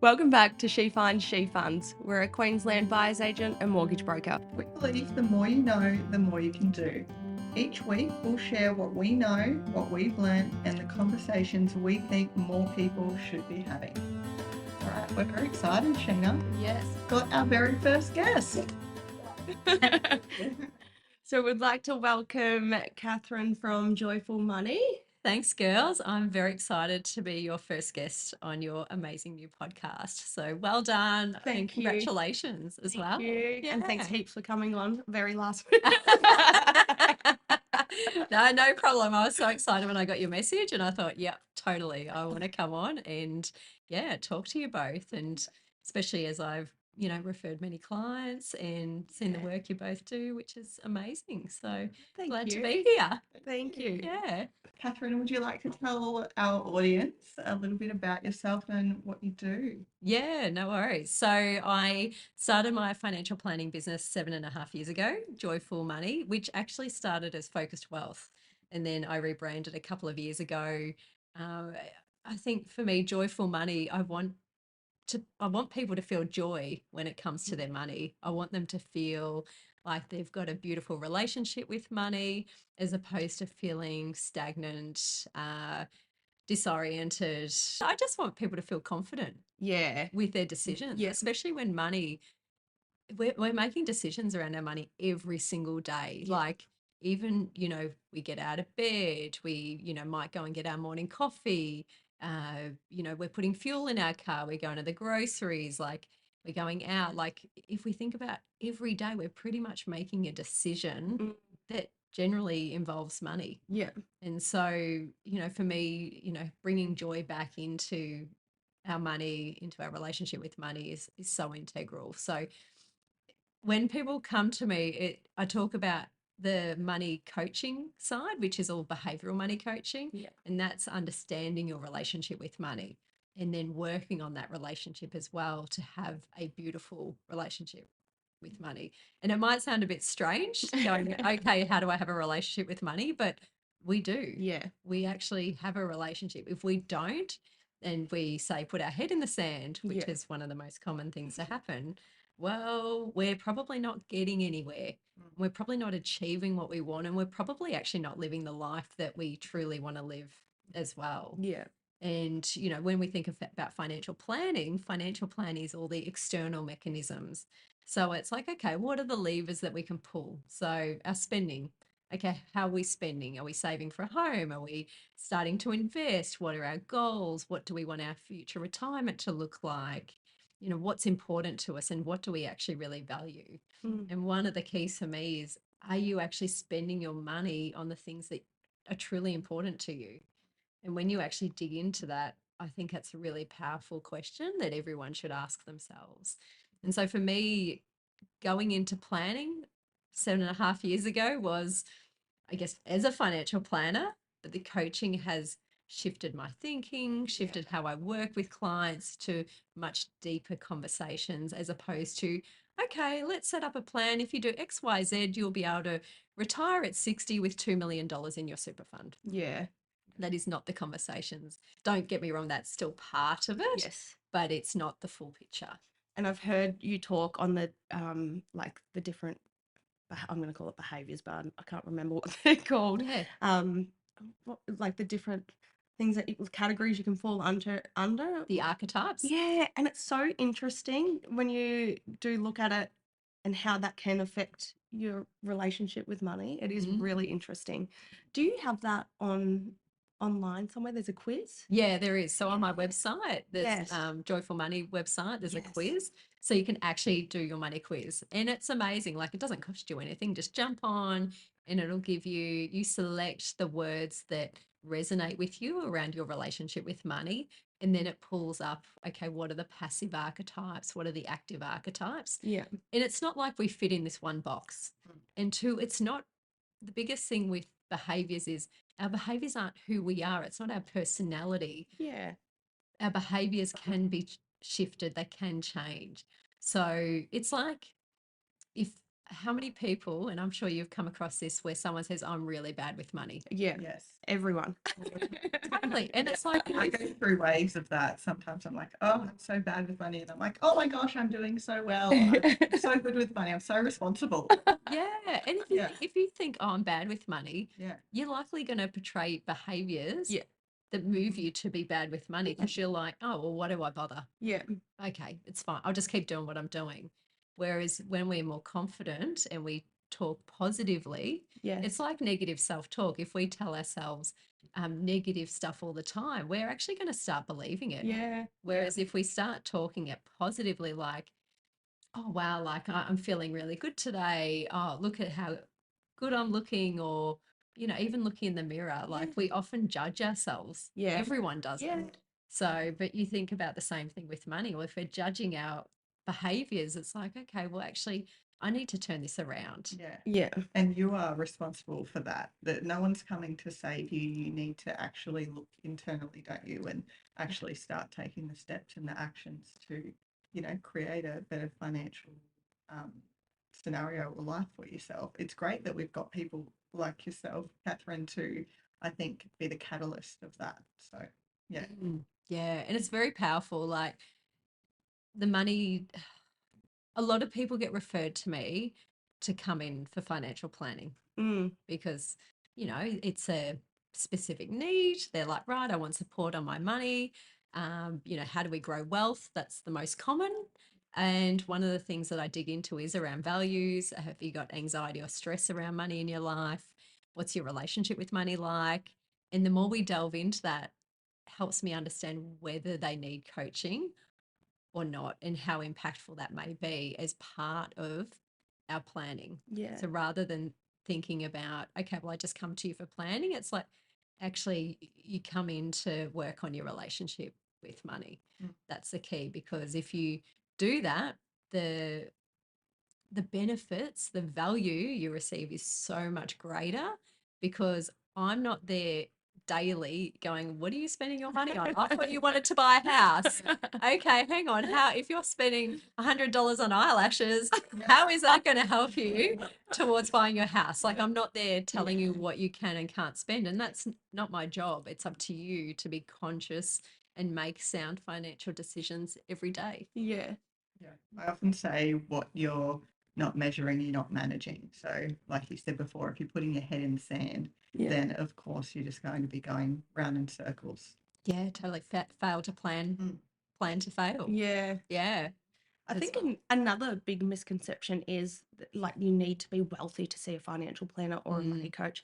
Welcome back to She Finds, She Funds. We're a Queensland buyer's agent and mortgage broker. We believe the more you know, the more you can do. Each week, we'll share what we know, what we've learned, and the conversations we think more people should be having. All right, we're very excited, Sheena. Yes. Got our very first guest. So we'd like to welcome Catherine from Joyful Money. Thanks, girls. I'm very excited to be your first guest on your amazing new podcast. So well done and Thank you. congratulations as well. Thank you. And thanks Yeah. heaps for coming on very last minute. No problem. I was so excited when I got your message and I thought, yep, totally. I want to come on and talk to you both. And especially as I've, referred many clients and seen the work you both do, which is amazing. So Thank glad you. to be here. Thank you. Yeah. Catherine, would you like to tell our audience a little bit about yourself and what you do? Yeah, no worries. So I started my financial planning business 7.5 years ago, Joyful Money, which actually started as Focused Wealth. And then I rebranded a couple of years ago. I think for me, Joyful Money, I want people to feel joy when it comes to their money. I want them to feel like they've got a beautiful relationship with money as opposed to feeling stagnant, disoriented. I just want people to feel confident with their decisions, especially when we're making decisions around our money every single day. Like even, we get out of bed, we, might go and get our morning coffee. We're putting fuel in our car, we're going to the groceries, like we're going out. Like if we think about every day, we're pretty much making a decision that generally involves money. Yeah. And so, for me, bringing joy back into our money, into our relationship with money is so integral. So when people come to me, I talk about the money coaching side, which is all behavioral money coaching. Yeah. And that's understanding your relationship with money and then working on that relationship as well to have a beautiful relationship with money. And it might sound a bit strange going, okay, how do I have a relationship with money? But we do. Yeah. We actually have a relationship. If we don't, and we say put our head in the sand, which is one of the most common things to happen, well, we're probably not getting anywhere. We're probably not achieving what we want, and we're probably actually not living the life that we truly want to live as well. Yeah. And, when we think about financial planning is all the external mechanisms. So it's like, okay, what are the levers that we can pull? So our spending. Okay, how are we spending? Are we saving for a home? Are we starting to invest? What are our goals? What do we want our future retirement to look like? What's important to us and what do we actually really value? And one of the keys for me is, are you actually spending your money on the things that are truly important to you? And when you actually dig into that, I think that's a really powerful question that everyone should ask themselves. And so for me, going into planning 7.5 years ago was, I guess, as a financial planner, but the coaching has shifted my thinking, shifted how I work with clients to much deeper conversations as opposed to, okay, let's set up a plan. If you do X, Y, Z, you'll be able to retire at 60 with $2 million in your super fund. Yeah. That is not the conversations. Don't get me wrong, that's still part of it, Yes. but it's not the full picture. And I've heard you talk on the like the different, I'm going to call it behaviours, but I can't remember what they're called. Yeah. Like the different things categories you can fall under. The archetypes. Yeah, and it's so interesting when you do look at it and how that can affect your relationship with money. It is really interesting. Do you have that online somewhere? There's a quiz? Yeah, there is. So on my website, there's Yes. Joyful Money website, there's a Yes. quiz. So you can actually do your money quiz. And it's amazing. Like it doesn't cost you anything. Just jump on and it'll give you select the words that resonate with you around your relationship with money. And then it pulls up, okay, what are the passive archetypes? What are the active archetypes? Yeah. And it's not like we fit in this one box. And two, it's not the biggest thing with behaviors is our behaviors aren't who we are. It's not our personality. Yeah. Our behaviors can be shifted, they can change. So it's like if how many people, and I'm sure you've come across this, where someone says, I'm really bad with money. Yeah, Yes. everyone. Totally. And it's like, I go through waves of that. Sometimes I'm like, oh, I'm so bad with money. And I'm like, oh my gosh, I'm doing so well. I'm so good with money. I'm so responsible. yeah. And Yeah. if you think, oh, I'm bad with money, Yeah. you're likely going to portray behaviors Yeah. that move you to be bad with money because you're like, oh, well, what do I bother? Yeah, Okay, it's fine. I'll just keep doing what I'm doing. Whereas when we're more confident and we talk positively, yes. it's like negative self talk. If we tell ourselves negative stuff all the time, we're actually going to start believing it. Yeah, Whereas if we start talking it positively, like, oh, wow, like I'm feeling really good today. Oh, look at how good I'm looking, or, even looking in the mirror, like we often judge ourselves. yeah, Everyone does yeah, it. So, but you think about the same thing with money. Well, if we're judging our behaviors, it's like, okay, well, actually, I need to turn this around. Yeah. yeah, And you are responsible for that. That no one's coming to save you. You need to actually look internally, don't you? And actually start taking the steps and the actions to, create a better financial um, scenario or life for yourself. It's great that we've got people like yourself, Catherine, to, I think, be the catalyst of that. So, yeah. Yeah. And it's very powerful. Like the money, a lot of people get referred to me to come in for financial planning because, it's a specific need. They're like, right, I want support on my money. How do we grow wealth? That's the most common. And one of the things that I dig into is around values. Have you got anxiety or stress around money in your life? What's your relationship with money like? And the more we delve into that, helps me understand whether they need coaching or not, and how impactful that may be as part of our planning. yeah, So rather than thinking about, okay, well, I just come to you for planning, it's like actually you come in to work on your relationship with money. That's the key, because if you do that, the benefits, the value you receive is so much greater, because I'm not there daily going, what are you spending your money on? I thought you wanted to buy a house. Okay, hang on. How, if you're spending $100 on eyelashes, how is that going to help you towards buying your house? Like, I'm not there telling you what you can and can't spend. And that's not my job. It's up to you to be conscious and make sound financial decisions every day. yeah, Yeah. I often say what you're not measuring, you're not managing. So, like you said before, if you're putting your head in the sand, yeah, then of course you're just going to be going round in circles. Yeah, totally. Fail to plan, plan to fail. yeah. Yeah. I think another big misconception is that, like, you need to be wealthy to see a financial planner or a money coach.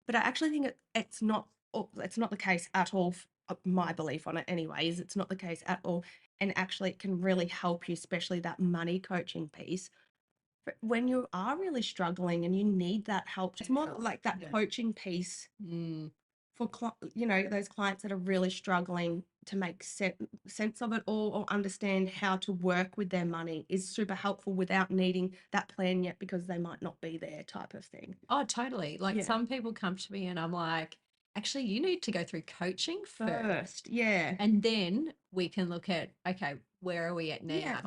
But I actually think it's not the case at all. My belief on it, anyway, is it's not the case at all. And actually, it can really help you, especially that money coaching piece. But when you are really struggling and you need that help, it's more like that coaching piece for those clients that are really struggling to make sense of it all or understand how to work with their money is super helpful without needing that plan yet, because they might not be there, type of thing. Oh, totally. Like Yeah. some people come to me and I'm like, actually, you need to go through coaching first. Yeah. And then we can look at, okay, where are we at now? Yeah.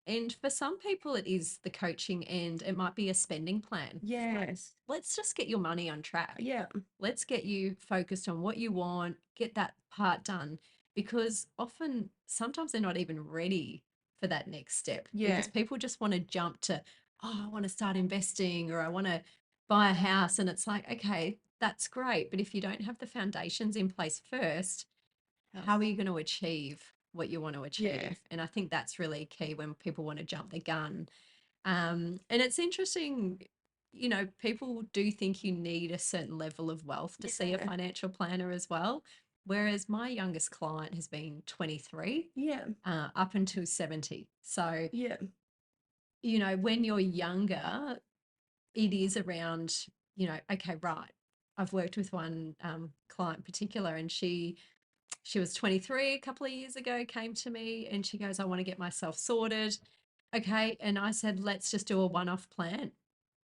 And for some people, it is the coaching, and it might be a spending plan. Yes. Let's just get your money on track. Yeah. Let's get you focused on what you want, get that part done, because often, sometimes they're not even ready for that next step. Yeah. Because people just want to jump to, oh, I want to start investing, or I want to buy a house. And it's like, okay, that's great. But if you don't have the foundations in place first, how are you going to achieve what you want to achieve? Yeah. And I think that's really key when people want to jump the gun. And it's interesting, people do think you need a certain level of wealth to see a Yeah. financial planner as well. Whereas my youngest client has been 23 Yeah. up until 70. So, Yeah. when you're younger, it is around, okay, right. I've worked with one client in particular, and she was 23 a couple of years ago, came to me and she goes, I want to get myself sorted. Okay. And I said, let's just do a one-off plan.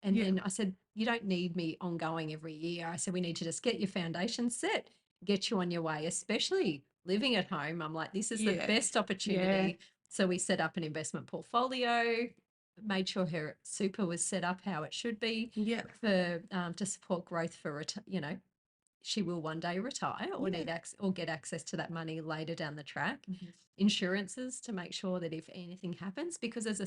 And Yeah. then I said, you don't need me ongoing every year. I said, we need to just get your foundation set, get you on your way, especially living at home. I'm like, this is the Yeah. best opportunity. So we set up an investment portfolio. made sure her super was set up how it should be Yeah. for to support growth for she will one day retire or Yeah. need or get access to that money later down the track. Mhm. Insurances to make sure that if anything happens, because as a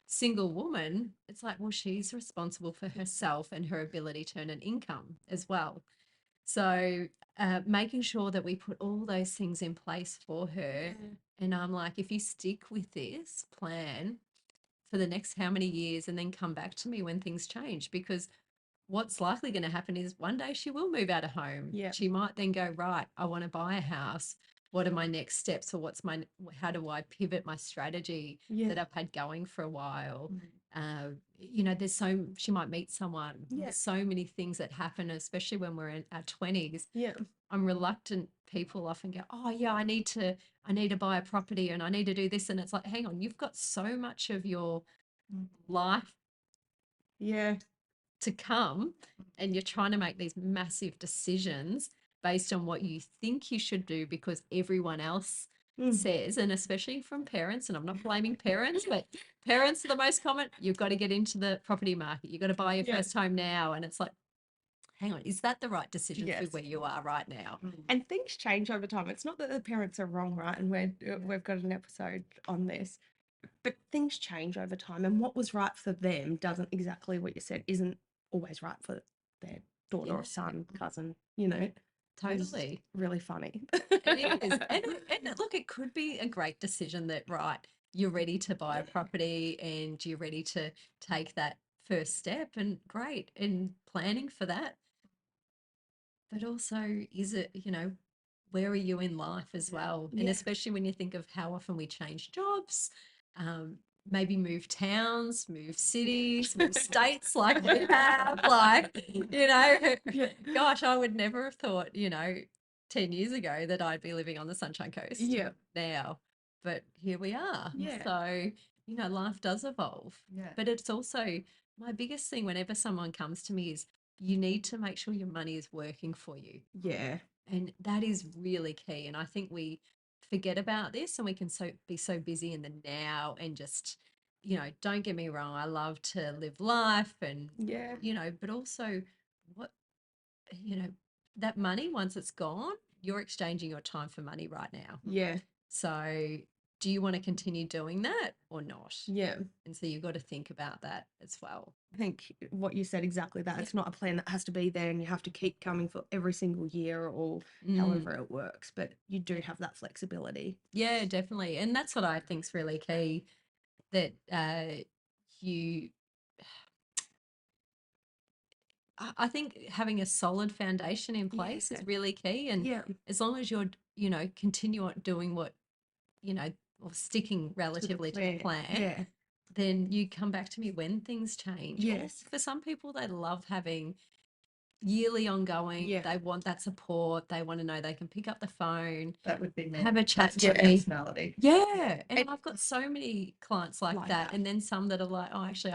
single woman, it's like, well, she's responsible for herself and her ability to earn an income as well. So making sure that we put all those things in place for her. And I'm like, if you stick with this plan for the next how many years and then come back to me when things change, because what's likely going to happen is one day she will move out of home. Yeah. She might then go, right, I want to buy a house. What are my next steps, or how do I pivot my strategy Yeah. that I've had going for a while? Mhm. She might meet someone. Yeah. There's so many things that happen, especially when we're in our 20s. Yeah. I'm reluctant. People often go, oh yeah, I need to buy a property and I need to do this. And it's like, hang on, you've got so much of your Mhm. life Yeah. to come, and you're trying to make these massive decisions based on what you think you should do because everyone else Mm. says, and especially from parents, and I'm not blaming parents, but parents are the most common. You've got to get into the property market. You've got to buy your Yeah. first home now. And it's like, hang on, is that the right decision for Yes. where you are right now? Mhm. And things change over time. It's not that the parents are wrong, right? And we've got an episode on this, but things change over time. And what was right for them doesn't exactly what you said isn't always right for their daughter Yeah. or son, cousin. You know, it's Totally. really funny. It is. And look, it could be a great decision that, right, you're ready to buy a property and you're ready to take that first step, and great, and planning for that. But also, is it, where are you in life as well? And Yeah. especially when you think of how often we change jobs, maybe move towns, move cities, move states like we have. Like, Yeah. gosh, I would never have thought, 10 years ago that I'd be living on the Sunshine Coast Yeah. now. But here we are. Yeah. So, life does evolve. Yeah. But it's also my biggest thing whenever someone comes to me is you need to make sure your money is working for you. Yeah. And that is really key. And I think we forget about this, and we can be so busy in the now and just, don't get me wrong, I love to live life and, Yeah. but also what, you know, that money, once it's gone, you're exchanging your time for money right now. Yeah. So do you want to continue doing that or not? Yeah. And so you've got to think about that as well. I think what you said exactly that. It's not a plan that has to be there and you have to keep coming for every single year or however it works, but you do have that flexibility. Yeah, definitely. And that's what I think is really key, that you I think having a solid foundation in place is really key. And Yeah. as long as you're, continue on doing what, or sticking relatively to the plan, Yeah. then you come back to me when things change. Or Yes. for some people, they love having yearly ongoing. Yeah. They want that support. They want to know they can pick up the phone, That would be me. have a chat That's to my me. personality. Yeah. And And- I've got so many clients like Like that. that. And then some that are like, oh, actually,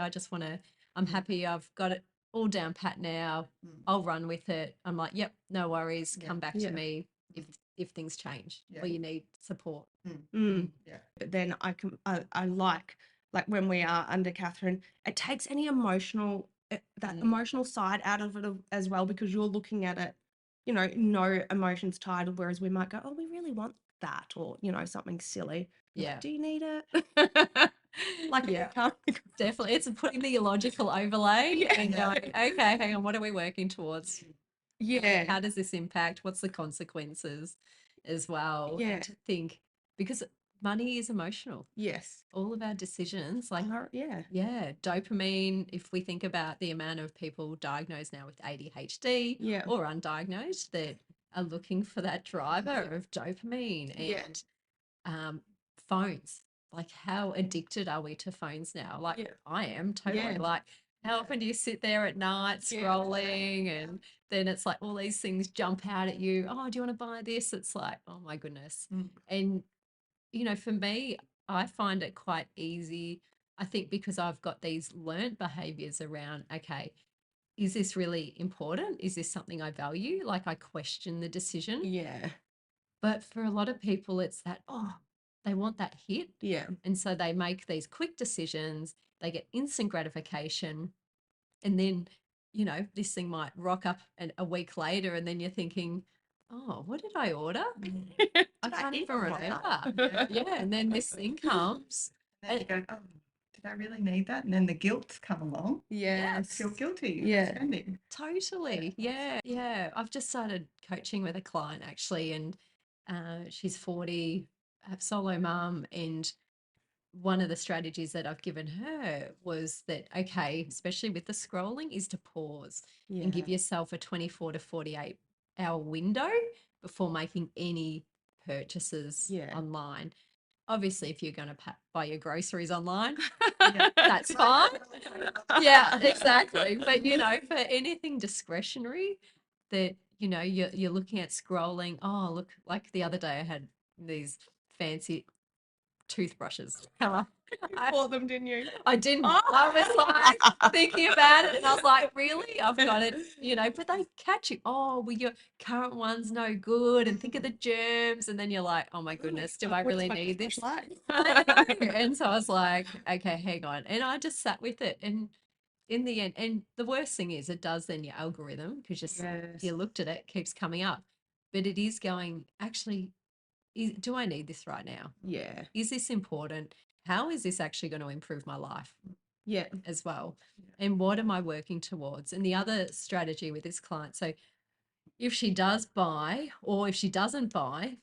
I'm happy. I've got it all down pat now. Mm. I'll run with it. I'm like, yep, no worries. Yeah. Come back Yeah. to me if things change Yeah. or you need support. Mm. Yeah. But then I like when we are under Catherine, it takes any emotional that emotional side out of it as well, because you're looking at it, no emotions tied, whereas we might go, oh, we really want that, or something silly. Yeah. Do you need it? Like, Yeah. can't- Definitely. It's putting the logical overlay Yeah. and going, okay, hang on, what are we working towards? yeah, How does this impact? What's the consequences as well? Yeah. And to think, because money is emotional. yes, All of our decisions, like, yeah, dopamine, if we think about the amount of people diagnosed now with ADHD Yeah. or undiagnosed that are looking for that driver of dopamine, Yeah. and phones. Like, how addicted are we to phones now? Like, Yeah. I am totally. Yeah. Like, how often do you sit there at night Yeah. scrolling, and then it's like all these things jump out at you. Oh, do you want to buy this? It's like, oh my goodness. Mm. And, for me, I find it quite easy. I think because I've got these learnt behaviors around, okay, is this really important? Is this something I value? Like, I question the decision. yeah, But for a lot of people, it's that, oh, they want that hit. Yeah. And so they make these quick decisions, they get instant gratification. And then, this thing might rock up a week later, and then you're thinking, oh, what did I order? I can't eat even all that? remember. Yeah. And then this thing comes. And then you go, oh, did I really need that? And then the guilt's come along. Yes. Feel guilty Yeah. for spending. Totally. Yeah. Yeah. I've just started coaching with a client actually, and she's 40, a solo mum, and one of the strategies that I've given her was that, okay, especially with the scrolling, is to pause and give yourself a 24 to 48 hour window before making any purchases online. Obviously, if you're going to buy your groceries online, that's fine. Yeah, exactly. But, for anything discretionary that, you're looking at scrolling, oh, look, like the other day I had these fancy toothbrushes. Hello. You bought them, didn't you? I didn't. Oh. I was like thinking about it, and I was like, really? I've got it, but they catch you. Oh, well, your current one's no good, and think of the germs. And then you're like, oh my goodness, do I really need this? I know. And so I was like, okay, hang on. And I just sat with it. And in the end, and the worst thing is it does then your algorithm, because you looked at it, it keeps coming up. But it is going, actually, do I need this right now? Yeah. Is this important? How is this actually going to improve my life? Yeah. As well. And what am I working towards? And the other strategy with this client, so if she does buy or if she doesn't buy,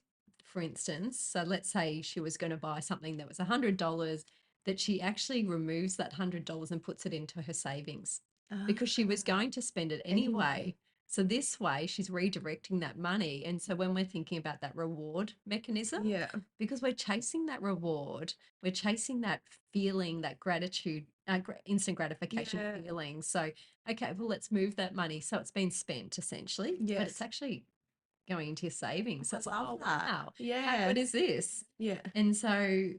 for instance, so let's say she was going to buy something that was $100, that she actually removes that $100 and puts it into her savings because she was going to spend it anyway. So this way she's redirecting that money. And so when we're thinking about that reward mechanism, because we're chasing that reward, we're chasing that feeling, that gratitude, instant gratification feeling. So, okay, well, let's move that money. So it's been spent essentially, but it's actually going into your savings. So it's like, oh, wow. Yeah. How good is this? Yeah. And so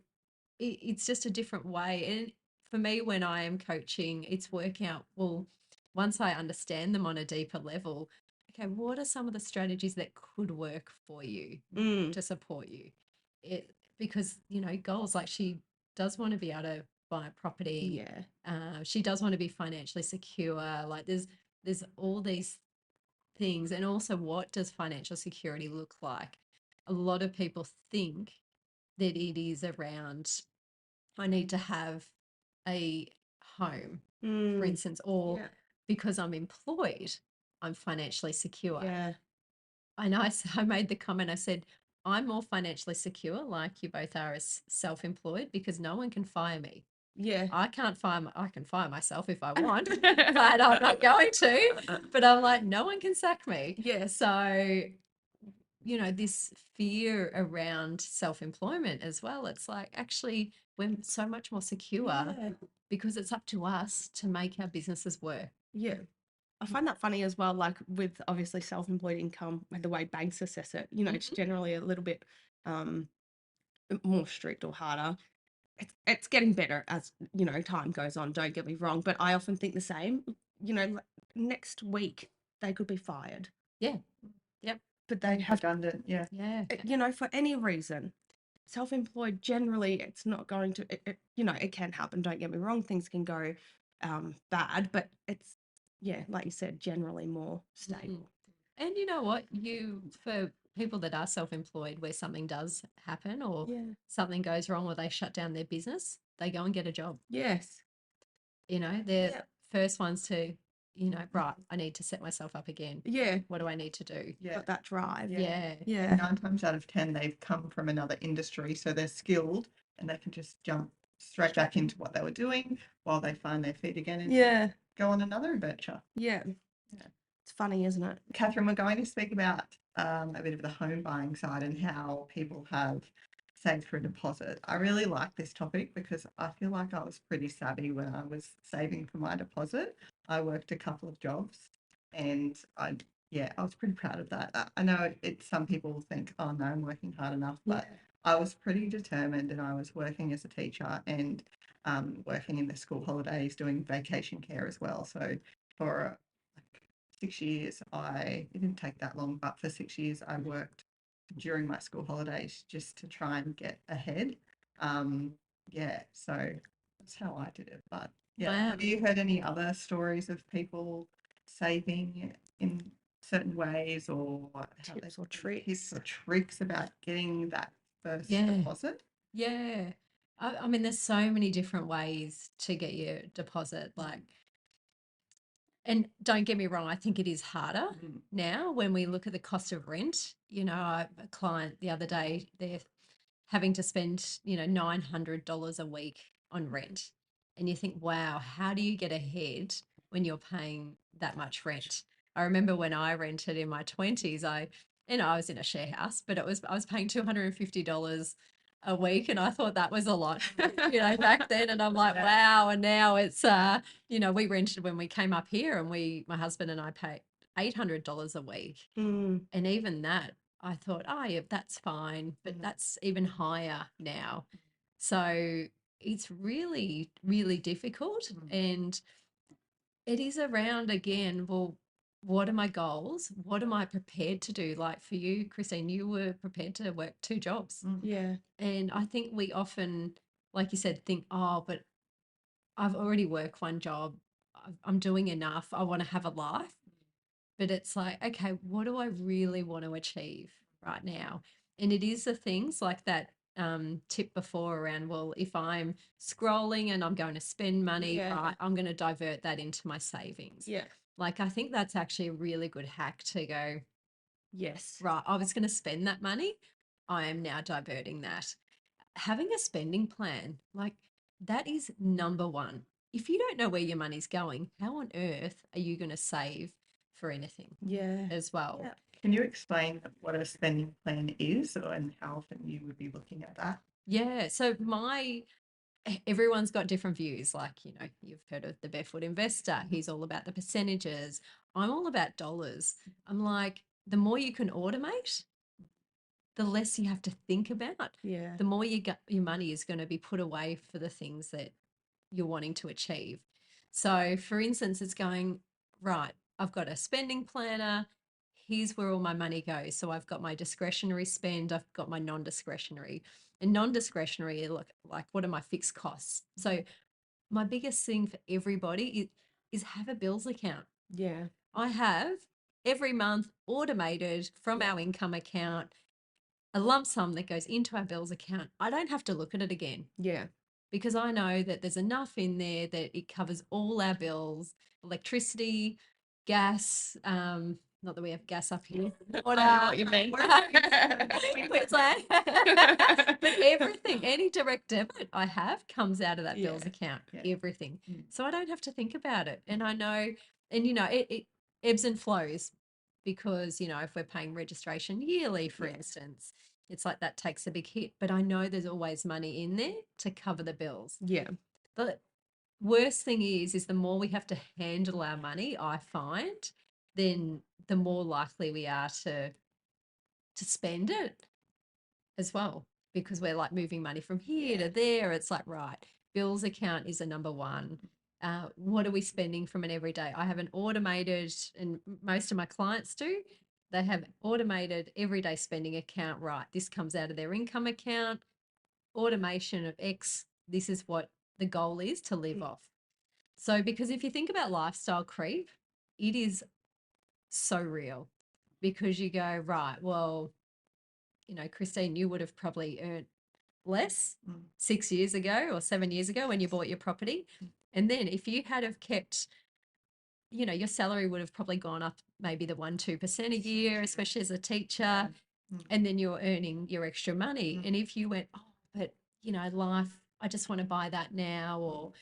it's just a different way. And for me, when I am coaching, it's working out, well, once I understand them on a deeper level, okay, what are some of the strategies that could work for you to support you? Because, goals, like she does want to be able to buy a property. She does want to be financially secure. Like there's all these things. And also, what does financial security look like? A lot of people think that it is around, I need to have a home, for instance, or because I'm employed, I'm financially secure. Yeah. And I made the comment, I said, I'm more financially secure, like you both are, as self-employed, because no one can fire me. Yeah. I can fire myself if I want, but I'm not going to. But I'm like, no one can sack me. Yeah. So, this fear around self-employment as well. It's like, actually, we're so much more secure because it's up to us to make our businesses work. Yeah. I find that funny as well, like with obviously self-employed income and the way banks assess it, it's generally a little bit more strict or harder. It's getting better as, time goes on, don't get me wrong, but I often think the same, next week they could be fired. Yeah. Yep. But they have, redundant, Yeah. for any reason. Self-employed, generally, it's not going to, it can happen, don't get me wrong, things can go bad, but it's, like you said, generally more stable. And you know what? For people that are self-employed, where something does happen or something goes wrong or they shut down their business, they go and get a job. Yes. They're first ones to, right, I need to set myself up again. Yeah. What do I need to do? Got that drive. Yeah. And 9 times out of 10, they've come from another industry, so they're skilled and they can just jump straight back into what they were doing while they find their feet again and go on another adventure. Yeah. It's funny, isn't it? Catherine, we're going to speak about a bit of the home buying side and how people have saved for a deposit. I really like this topic because I feel like I was pretty savvy when I was saving for my deposit. I worked a couple of jobs and I was pretty proud of that. I know some people think, oh no, I'm working hard enough, but I was pretty determined, and I was working as a teacher and working in the school holidays, doing vacation care as well. So for 6 years, it didn't take that long, but for 6 years I worked during my school holidays just to try and get ahead. Yeah, so that's how I did it. But yeah, Wow. have you heard any other stories of people saving in certain ways, or how Tips or tips tricks? or tricks about getting that first Yeah. deposit? Yeah. I mean, there's so many different ways to get your deposit. Like, and don't get me wrong, I think it is harder now when we look at the cost of rent. A client the other day, they're having to spend, $900 a week on rent. And you think, wow, how do you get ahead when you're paying that much rent? I remember when I rented in my 20s, I was in a share house, but I was paying $250 a week, and I thought that was a lot, back then. And I'm like, wow. And now it's we rented when we came up here, and my husband and I paid $800 a week. Mm, And even that, I thought, oh, yeah, that's fine. But Mhm. that's even higher now. So it's really, really difficult. And it is around again, well, what are my goals? What am I prepared to do? Like for you, Christine, you were prepared to work two jobs. yeah. And I think we often, like you said, think, oh, but I've already worked one job. I'm doing enough. I want to have a life. But it's like, okay, what do I really want to achieve right now? And it is the things like that tip before around, well, if I'm scrolling and I'm going to spend money, Yeah. right, I'm going to divert that into my savings. Yeah. Like, I think that's actually a really good hack to go, Yes. right, I was going to spend that money. I am now diverting that. Having a spending plan, like that is number one. If you don't know where your money's going, how on earth are you going to save for anything Yeah. as well? Yeah. Can you explain what a spending plan is, and how often you would be looking at that? Yeah. So everyone's got different views. Like, you've heard of the barefoot investor. He's all about the percentages. I'm all about dollars. I'm like, the more you can automate, the less you have to think about, Yeah. the more your money is going to be put away for the things that you're wanting to achieve. So, for instance, it's going, right, I've got a spending planner. Here's where all my money goes. So, I've got my discretionary spend, I've got my non discretionary. And non discretionary, look, like what are my fixed costs? So, my biggest thing for everybody is have a bills account. Yeah. I have every month automated from our income account a lump sum that goes into our bills account. I don't have to look at it again Yeah. because I know that there's enough in there that it covers all our bills, electricity, gas, not that we have gas up here. Water, I know what you mean. Queensland. But everything, any direct debit I have comes out of that bills Yeah. account, Yeah. everything. So I don't have to think about it. And I know, and it ebbs and flows because, if we're paying registration yearly, for instance, it's like that takes a big hit. But I know there's always money in there to cover the bills. Yeah. The worst thing is the more we have to handle our money, I find, then the more likely we are to spend it as well, because we're like moving money from here to there. It's like, right, bills account is a number one. What are we spending from an everyday? I have an automated, and most of my clients do. They have automated everyday spending account. Right, this comes out of their income account. Automation of X. This is what the goal is to live off. So, because if you think about lifestyle creep, it is so real because you go, right, well, Christine, you would have probably earned less 6 years ago or 7 years ago when you bought your property. And then if you had have kept, your salary would have probably gone up maybe the 1-2% a year, especially as a teacher. And then you're earning your extra money. And if you went, oh, but, life, I just want to buy that now, or,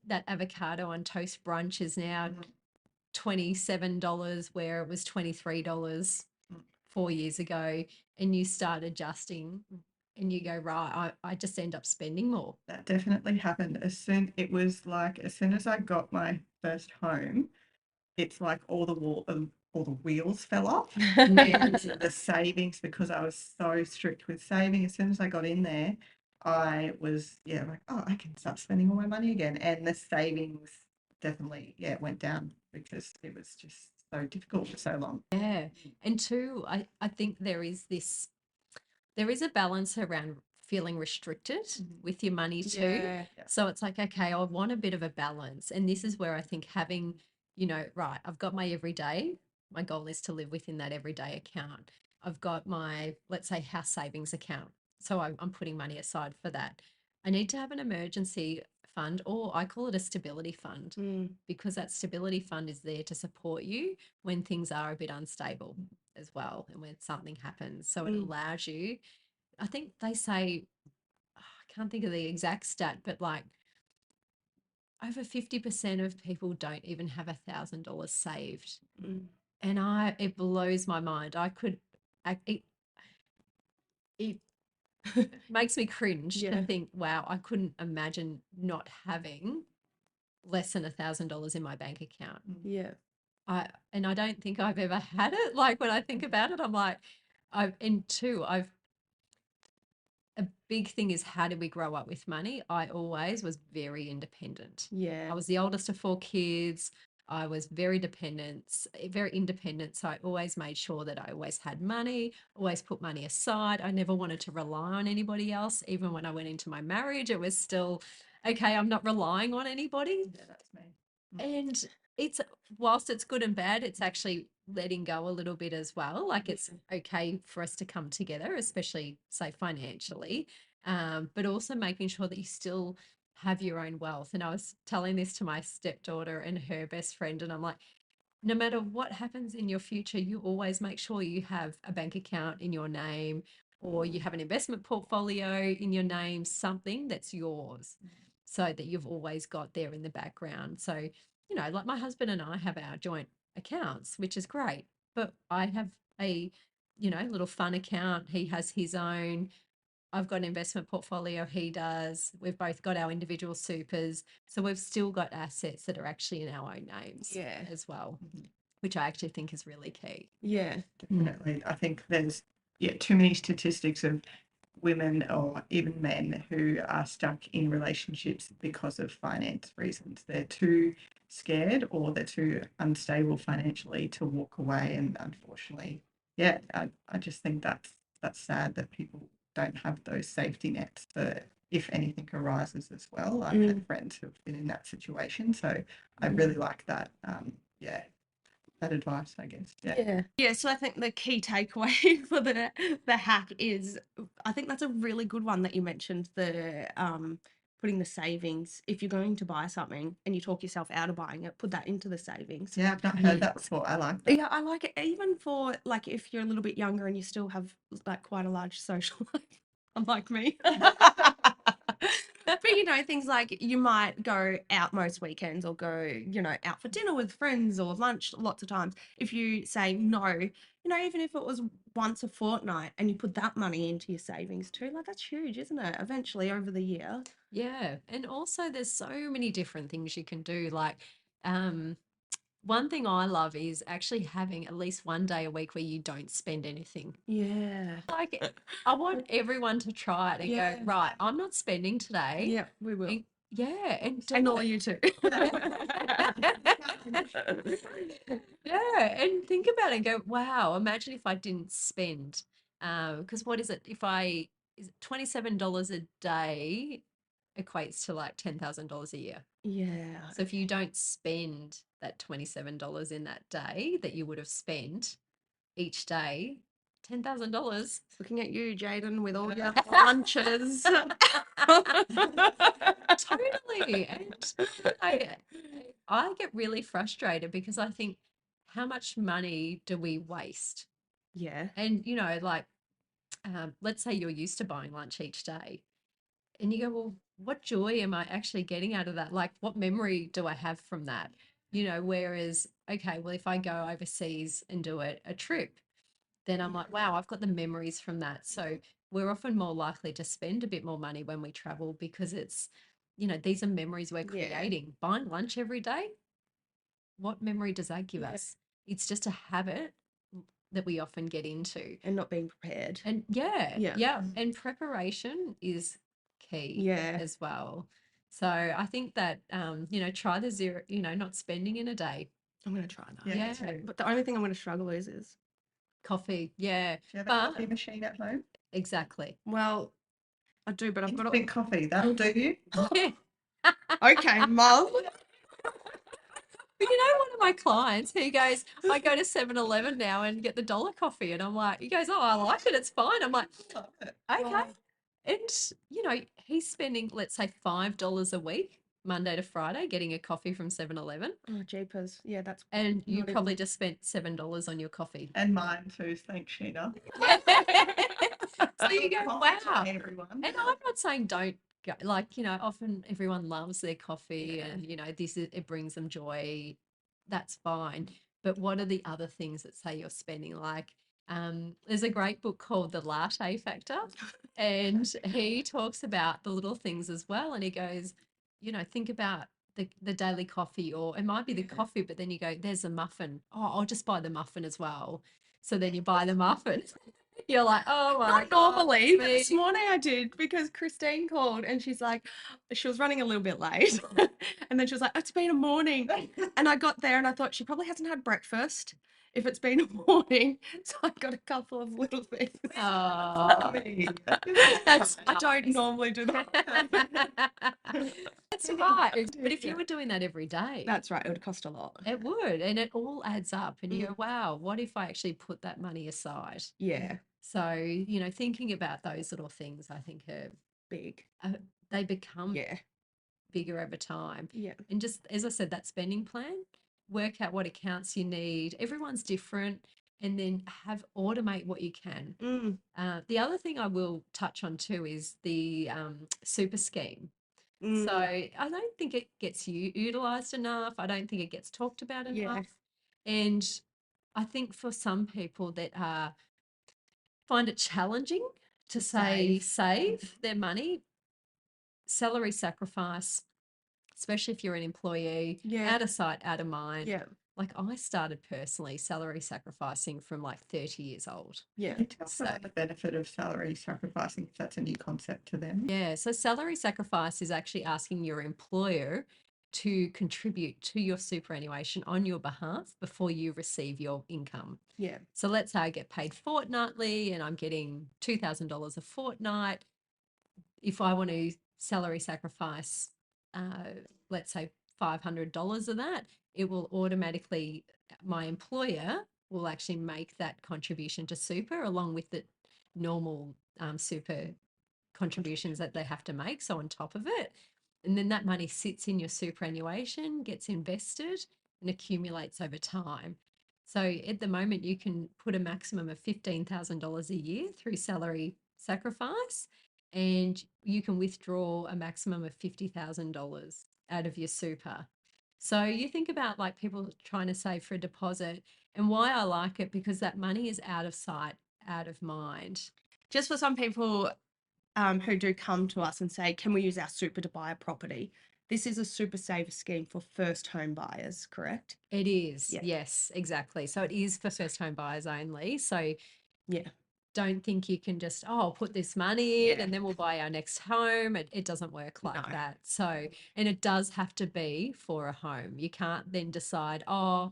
that avocado on toast brunch is now $27 where it was $23 4 years ago, and you start adjusting and you go, right, I just end up spending more. That definitely happened. As soon as I got my first home, it's like all the wheels fell off. And the savings, because I was so strict with saving, as soon as I got in there, I was, like, oh, I can start spending all my money again. And the savings definitely, went down because it was just so difficult for so long. Yeah. And two, I think there is a balance around feeling restricted with your money too. Yeah. So it's like, okay, I want a bit of a balance. And this is where I think having, right, I've got my everyday. My goal is to live within that everyday account. I've got my, let's say, house savings account. So I'm putting money aside for that. I need to have an emergency fund, or I call it a stability fund, because that stability fund is there to support you when things are a bit unstable as well, and when something happens. So it allows you, I think they say, I can't think of the exact stat, but like over 50% of people don't even have $1,000 saved. And it blows my mind. It makes me cringe to think, wow, I couldn't imagine not having less than $1,000 in my bank account. Yeah. And I don't think I've ever had it. Like when I think about it, I'm like, a big thing is, how did we grow up with money? I always was very independent. Yeah. I was the oldest of 4 kids. I was very very independent. So I always made sure that I always had money, always put money aside. I never wanted to rely on anybody else. Even when I went into my marriage, it was still, okay, I'm not relying on anybody. Yeah, that's me. And it's, whilst it's good and bad, it's actually letting go a little bit as well. Like it's okay for us to come together, especially say financially, but also making sure that you still have your own wealth. And I was telling this to my stepdaughter and her best friend, and I'm like, no matter what happens in your future, you always make sure you have a bank account in your name, or you have an investment portfolio in your name, something that's yours, so that you've always got there in the background. So, like my husband and I have our joint accounts, which is great, but I have a, little fun account. He has his own. I've got an investment portfolio, he does. We've both got our individual supers. So we've still got assets that are actually in our own names as well, which I actually think is really key. Yeah. Definitely. I think there's too many statistics of women or even men who are stuck in relationships because of finance reasons. They're too scared or they're too unstable financially to walk away. And unfortunately, I just think that's sad that people don't have those safety nets for if anything arises as well. I've had friends who've been in that situation. So I really like that. That advice, I guess. Yeah. So I think the key takeaway for the hack is, I think that's a really good one that you mentioned, the putting the savings. If you're going to buy something and you talk yourself out of buying it, put that into the savings. Yeah, I've not heard that before. I like that. Yeah, I like it. Even for like if you're a little bit younger and you still have like quite a large social life, unlike me. But things like you might go out most weekends or go, out for dinner with friends or lunch lots of times. If you say no, even if it was once a fortnight and you put that money into your savings too, like that's huge, isn't it? Eventually over the year. Yeah. And also there's so many different things you can do. Like, one thing I love is actually having at least one day a week where you don't spend anything. Yeah. Like, I want everyone to try it and go, right, I'm not spending today. Yeah, we will. And, yeah, and do And all it. of you too. Yeah, and think about it and go, wow, imagine if I didn't spend. Because what is it? Is it $27 a day equates to like $10,000 a year. Yeah. So if you don't spend that $27 in that day that you would have spent each day, $10,000. Looking at you, Jaden, with all your lunches. Totally. And I get really frustrated because I think, how much money do we waste? Yeah. And, like, let's say you're used to buying lunch each day and you go, well, what joy am I actually getting out of that? Like, what memory do I have from that? Whereas, okay, well, if I go overseas and do a trip, then I'm like, wow, I've got the memories from that. So we're often more likely to spend a bit more money when we travel because it's, these are memories we're creating. Buying lunch every day, what memory does that give us? It's just a habit that we often get into. And not being prepared. And yeah. And preparation is key as well. So I think that, try the zero, not spending in a day. I'm going to try that. Yeah, Yeah. too. But the only thing I'm going to struggle is Coffee. Yeah. Do you have a But coffee machine at home? exactly. well, I do, but I've got Instant coffee, that'll do you. Yeah. Okay, Mum. But you know, one of my clients, he goes, I go to 7-Eleven now and get the dollar coffee. And I'm like, he goes, oh, I like it. It's fine. I'm like, Love it. okay. Wow. And, you know, he's spending, let's say, $5 a week, Monday to Friday, getting a coffee from 7-Eleven. Oh, jeepers. Yeah, that's And you not probably even... just spent $7 on your coffee. And mine too, thanks, Sheena. So you go, Coffee wow. to everyone. And I'm not saying don't go, like, you know, often everyone loves their coffee Yeah. and, you know, it brings them joy. That's fine. But what are the other things that say you're spending? Like, there's a great book called The Latte Factor, and he talks about the little things as well. And he goes, you know, think about the daily coffee, or it might be the Yeah. coffee, but then you go, there's a muffin. Oh, I'll just buy the muffin as well. So then you buy the muffin. You're like, oh my Not God, normally, that's but this me. morning I did because Christine called and she's like, she was running a little bit late. And then she was like, it's been a morning. And I got there and I thought she probably hasn't had breakfast if it's been a morning. So I got a couple of little things. Oh, Me. that's I don't normally do that. that's right. But if you were doing that every day, That's right. It would cost a lot. it would, and it all adds up. And you go, Mm. wow, what if I actually put that money aside? Yeah. So, you know, thinking about those little things, I think Big. they become Yeah. bigger over time. Yeah. And just as I said, that spending plan, work out what accounts you need. Everyone's different, and then automate what you can. Mm. The other thing I will touch on too is the super scheme. So Mm. I don't think it gets utilized enough. I don't think it gets talked about Yeah. enough. And I think for some people that find it challenging to say save their money, salary sacrifice, especially if you're an employee, Yeah. out of sight, out of mind. Yeah. Like I started personally salary sacrificing from like 30 years old. Yeah. Can you tell us about the benefit of salary sacrificing if that's a new concept to them? Yeah. So salary sacrifice is actually asking your employer to contribute to your superannuation on your behalf before you receive your income. Yeah. So let's say I get paid fortnightly and I'm getting $2,000 a fortnight. If I want to salary sacrifice, let's say $500 of that, it will automatically, my employer will actually make that contribution to super along with the normal super contributions that they have to make. So on top of it, and then that money sits in your superannuation, gets invested and accumulates over time. So at the moment, you can put a maximum of $15,000 a year through salary sacrifice, and you can withdraw a maximum of $50,000 out of your super. So you think about like people trying to save for a deposit, and why I like it because that money is out of sight, out of mind. Just for some people who do come to us and say, can we use our super to buy a property? This is a super saver scheme for first home buyers, correct? It is. Yeah. Yes, exactly. So it is for first home buyers only. So Yeah. don't think you can just, oh, I'll put this money in Yeah. and then we'll buy our next home. It doesn't work like No. that. So, and it does have to be for a home. You can't then decide, oh,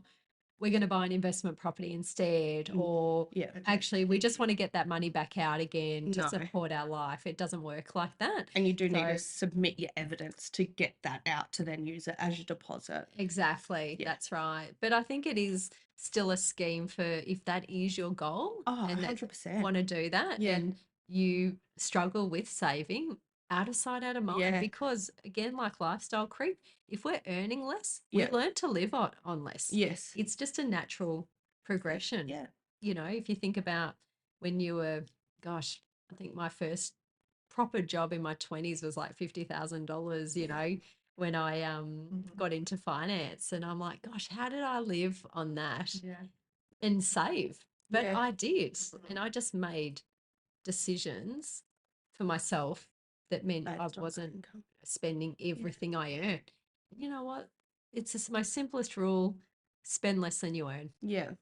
we're going to buy an investment property instead, or Yeah. actually, we just want to get that money back out again to No. support our life. It doesn't work like that. And you do need to So- submit your evidence to get that out to then use it as your deposit. Exactly. Yeah. That's right. But I think it is still a scheme for if that is your goal Oh, and that 100%. want to do that Yeah. and you struggle with saving, out of sight, out of mind. Yeah. Because again, like lifestyle creep, if we're earning less, Yeah. we learn to live on less. Yes. It's just a natural progression. Yeah. You know, if you think about when you were, gosh, I think my first proper job in my 20s was like $50,000, you know, when I got into finance, and I'm like, gosh, how did I live on that Yeah. and save? But Yeah. I did, and I just made decisions for myself that meant I Based on that wasn't income. spending everything I earned. You know what? It's just my simplest rule: spend less than you earn. Yeah.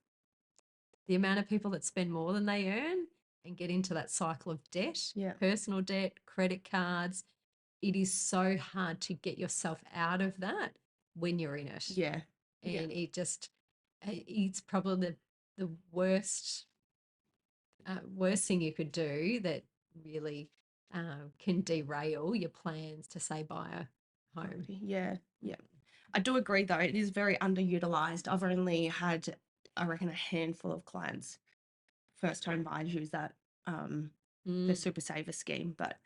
The amount of people that spend more than they earn and get into that cycle of debt, Yeah. personal debt, credit cards, it is so hard to get yourself out of that when you're in it. Yeah. Yeah. And it just, it's probably the worst thing you could do that really can derail your plans to say buy a home. Yeah, yeah. I do agree though. It is very underutilized. I've only had, I reckon, a handful of clients, first home buyers, use that the Mm. super saver scheme. But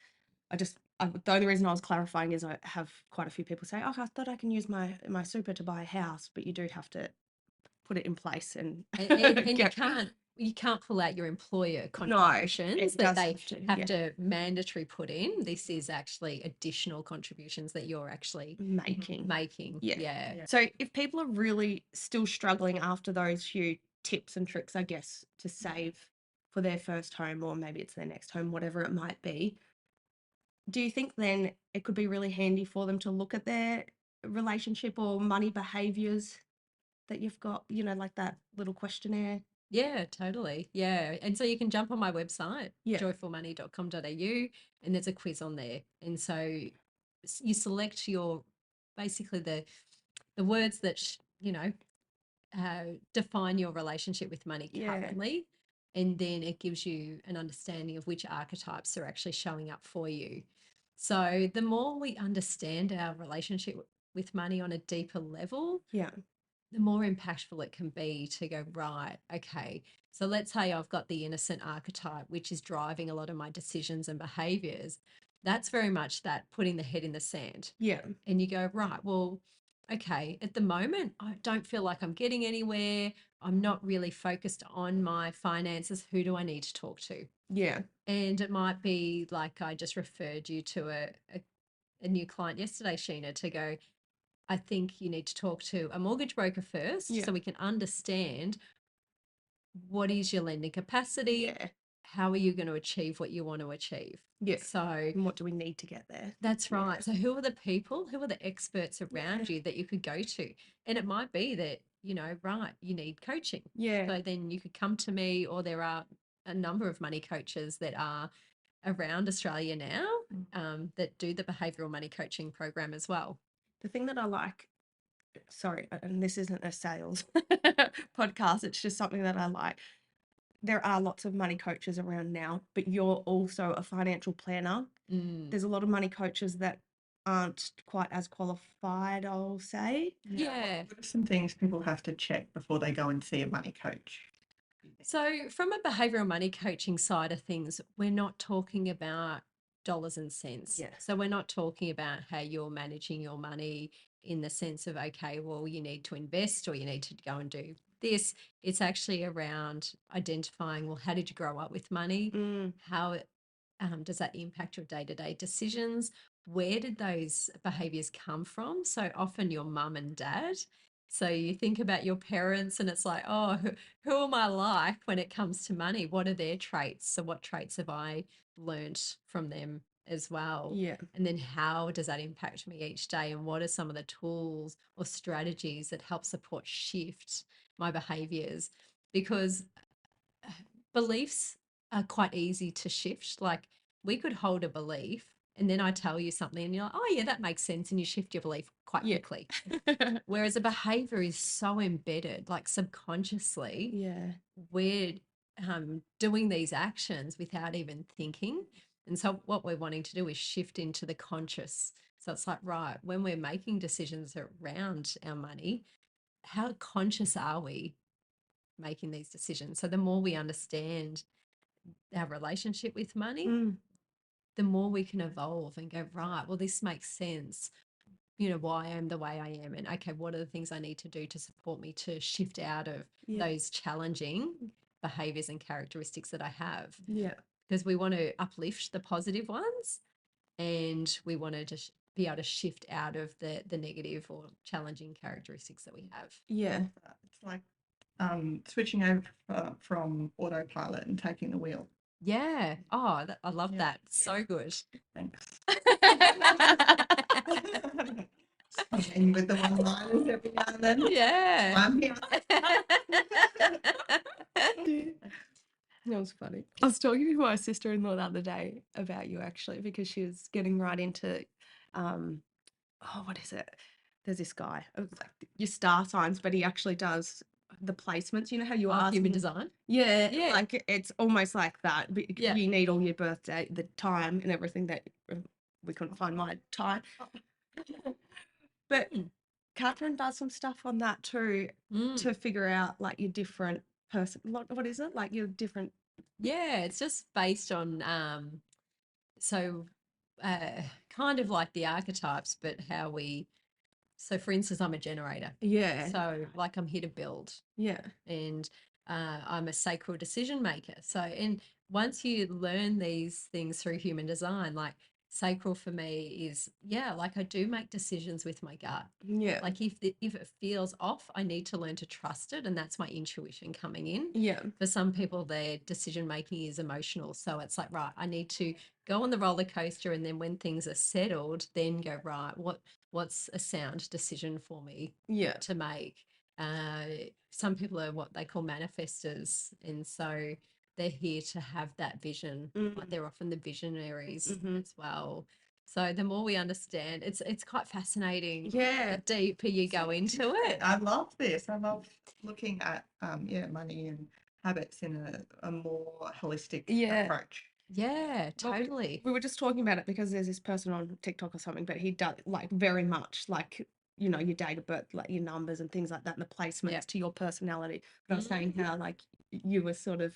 the only reason I was clarifying is I have quite a few people say, "Oh, I thought I can use my super to buy a house," but you do have to put it in place and And get. you can't pull out your employer No, contributions it that does they have yeah, to mandatory put in. This is actually additional contributions that you're actually making. making. Yeah. Yeah. Yeah. So if people are really still struggling after those few tips and tricks, I guess, to save for their first home, or maybe it's their next home, whatever it might be, do you think then it could be really handy for them to look at their relationship or money behaviors that you've got, like that little questionnaire? Yeah, totally. Yeah. And so you can jump on my website, Yeah. joyfulmoney.com.au, and there's a quiz on there. And so you select your basically the words that define your relationship with money Yeah. currently, and then it gives you an understanding of which archetypes are actually showing up for you. So the more we understand our relationship with money on a deeper level, Yeah. the more impactful it can be to go, right, okay, so let's say I've got the innocent archetype, which is driving a lot of my decisions and behaviors. That's very much that putting the head in the sand. Yeah. And you go, right, well, okay, at the moment, I don't feel like I'm getting anywhere. I'm not really focused on my finances. Who do I need to talk to? Yeah. And it might be like I just referred you to a new client yesterday, Sheena, to go, I think you need to talk to a mortgage broker first Yeah. so we can understand what is your lending capacity, Yeah. how are you going to achieve what you want to achieve. Yeah. So And what do we need to get there? that's Yeah. right. So who are the people, who are the experts around you that you could go to? And it might be that, right, you need coaching. Yeah. So then you could come to me, or there are a number of money coaches that are around Australia now that do the behavioral money coaching program as well. The thing that I like, sorry, and this isn't a sales podcast, it's just something that I like. There are lots of money coaches around now, but you're also a financial planner. Mm. There's a lot of money coaches that aren't quite as qualified, I'll say. Yeah. What are some things people have to check before they go and see a money coach? So, from a behavioral money coaching side of things, we're not talking about dollars and cents. Yeah. So, we're not talking about how you're managing your money in the sense of, okay, well, you need to invest or you need to go and do this. It's actually around identifying, well, how did you grow up with money? Mm. How does that impact your day to day decisions? Where did those behaviors come from? So, often your mum and dad. So you think about your parents and it's like, oh, who am I like when it comes to money? What are their traits? So what traits have I learnt from them as well? Yeah. And then how does that impact me each day? And what are some of the tools or strategies that help support shift my behaviors? Because beliefs are quite easy to shift. Like we could hold a belief and then I tell you something and you're like, oh yeah, that makes sense. And you shift your belief quite Yeah. quickly. Whereas a behavior is so embedded, like subconsciously, Yeah. we're doing these actions without even thinking. And so, what we're wanting to do is shift into the conscious. So, it's like, right, when we're making decisions around our money, how conscious are we making these decisions? So, the more we understand our relationship with money, Mm. the more we can evolve and go, right, well, this makes sense. Why I am the way I am. And okay, what are the things I need to do to support me to shift out of Yeah. those challenging behaviors and characteristics that I have? Yeah. Because we want to uplift the positive ones and we want to just be able to shift out of the negative or challenging characteristics that we have. Yeah. It's like switching over from autopilot and taking the wheel. Yeah. Oh, I love Yeah. that. So good. Thanks. And with the one-liners every now and then. Yeah. I'm here. That was funny. I was talking to my sister-in-law the other day about you actually, because she was getting right into, what is it? There's this guy, it was like your star signs, but he actually does the placements. You know how you were Of human asking? design. Yeah, Yeah. like it's almost like that. But Yeah. you need all your birthday, the time, and everything that we couldn't find my time. But Mm. Catherine does some stuff on that too Mm. to figure out like your different person. What is it? Like your different. Yeah, it's just based on so kind of like the archetypes, but how we so for instance, I'm a generator. Yeah. So like I'm here to build. Yeah. And I'm a sacral decision maker. So, and once you learn these things through human design, like sacral for me is, yeah, like I do make decisions with my gut. Yeah. Like if it feels off, I need to learn to trust it, and that's my intuition coming in. Yeah. For some people, their decision making is emotional, so it's like, right, I need to go on the roller coaster, and then when things are settled, then go, right, what's a sound decision for me Yeah. to make. Some people are what they call manifestors, and so they're here to have that vision. Like they're often the visionaries as well. So the more we understand, it's quite fascinating. Yeah. The deeper you go into it. I love this. I love looking at money and habits in a more holistic Yeah. approach. Yeah, Well, totally. we were just talking about it because there's this person on TikTok or something, but he does like very much like, you know, your date of birth, like your numbers and things like that, and the placements Yeah. to your personality. But I was saying how like you were sort of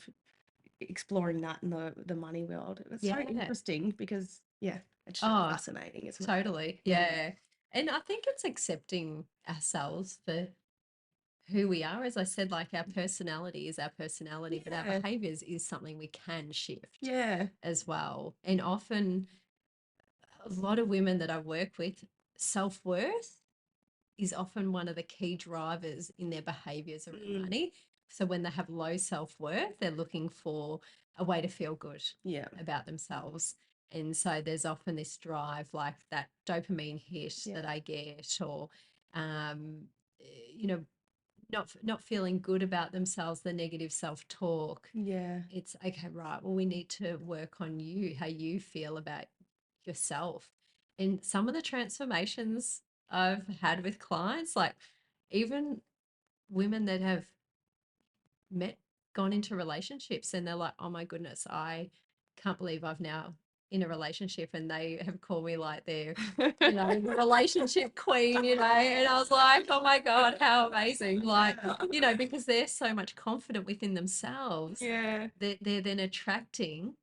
exploring that in the money world. It's so Yeah. interesting because it's just Oh, fascinating, isn't it? totally. Yeah. And I think it's accepting ourselves for who we are. As I said, like our personality is our personality, but our Yeah. behaviors is something we can shift Yeah. as well. And often, a lot of women that I work with, self worth is often one of the key drivers in their behaviors around money. So when they have low self worth, they're looking for a way to feel good Yeah. about themselves. And so there's often this drive, like that dopamine hit that I get, or, um, you know, not feeling good about themselves, the negative self talk. Yeah. It's okay, right? Well, we need to work on you, how you feel about yourself. And some of the transformations I've had with clients, like even women that have met, gone into relationships, and they're like, oh my goodness, I can't believe I've now in a relationship, and they have called me like they're, you know, the relationship queen, you know, and I was like, oh my God, how amazing. Like, you know, because they're so much confident within themselves, Yeah. they're then attracting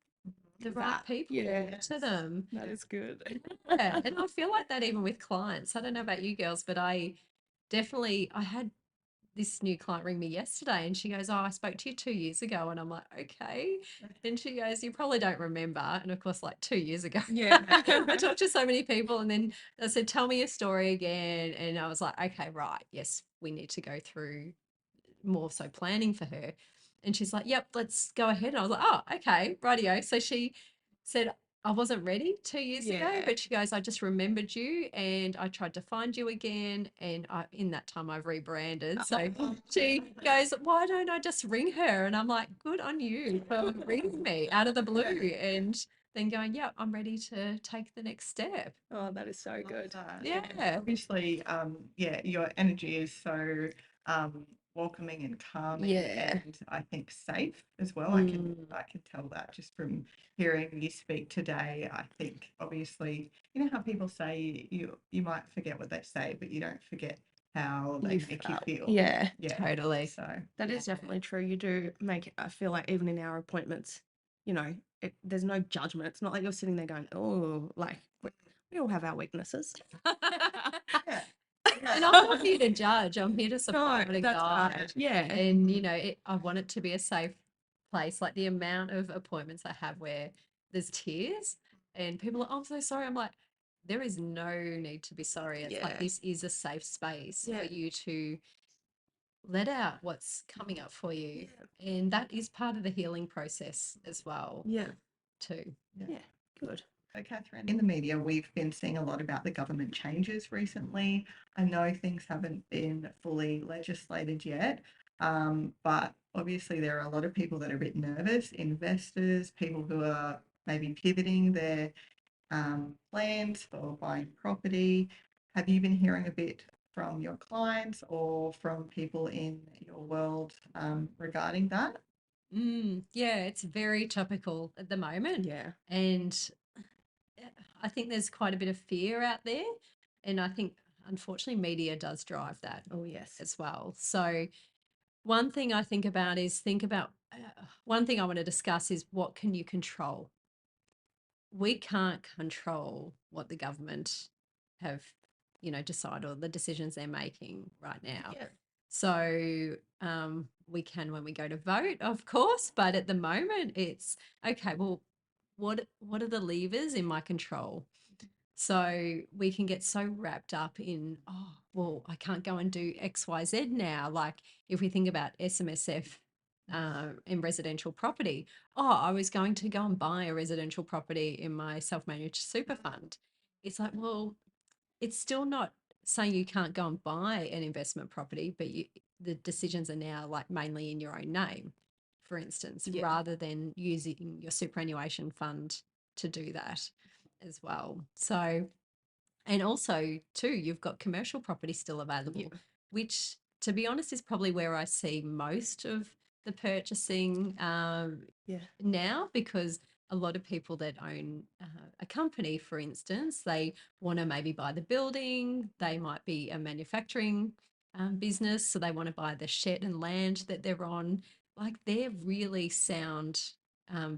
the right people to them. That is good. Yeah, and I feel like that even with clients. I don't know about you girls, but I had this new client ring me yesterday, and she goes, oh, I spoke to you 2 years ago. And I'm like, okay. And she goes, you probably don't remember. And of course, like 2 years ago, Yeah. I talked to so many people. And then I said, tell me your story again. And I was like, okay, right. Yes, we need to go through more so planning for her. And she's like, yep, let's go ahead. And I was like, oh, okay, rightio. So she said, I wasn't ready 2 years ago, but she goes, I just remembered you and I tried to find you again. And in that time, I've rebranded. So she goes, why don't I just ring her? And I'm like, good on you for ringing me out of the blue. And then going, yeah, I'm ready to take the next step. Oh, that is so good. Yeah. Obviously, your energy is so welcoming and calming, Yeah. and I think safe as well. Mm. I can tell that just from hearing you speak today. I think obviously, you know how people say you might forget what they say, but you don't forget how they make you feel. Yeah. Totally. So That is definitely true. You do make, I feel like even in our appointments, you know, there's no judgment. It's not like you're sitting there going, oh, like we all have our weaknesses. yeah. And I'm not here to judge. I'm here to support and that's guide. right. Yeah. And you know, I want it to be a safe place. Like the amount of appointments I have where there's tears and people are, oh, I'm so sorry. I'm like, there is no need to be sorry. It's like this is a safe space for you to let out what's coming up for you. And that is part of the healing process as well. Yeah. Too. Yeah. Good. So, Catherine, in the media, we've been seeing a lot about the government changes recently. I know things haven't been fully legislated yet, but obviously there are a lot of people that are a bit nervous, investors, people who are maybe pivoting their plans for buying property. Have you been hearing a bit from your clients or from people in your world regarding that? Yeah, it's very topical at the moment. Yeah. And I think there's quite a bit of fear out there. And I think, unfortunately, media does drive that Oh, yes. as well. So, one thing I think about is one thing I want to discuss is what can you control? We can't control what the government have, decided or the decisions they're making right now. Yeah. So we can when we go to vote, of course, but at the moment it's okay. Well, what are the levers in my control? So we can get so wrapped up in, oh, well, I can't go and do X, Y, Z now. Like if we think about SMSF in residential property, oh, I was going to go and buy a residential property in my self-managed super fund. It's like, well, it's still not saying you can't go and buy an investment property, but the decisions are now like mainly in your own name, for instance, Yeah. rather than using your superannuation fund to do that as well. So, and also too, you've got commercial property still available, Yeah. which to be honest is probably where I see most of the purchasing Yeah. now, because a lot of people that own a company, for instance, they want to maybe buy the building, they might be a manufacturing business, so they want to buy the shed and land that they're on. Like they're really sound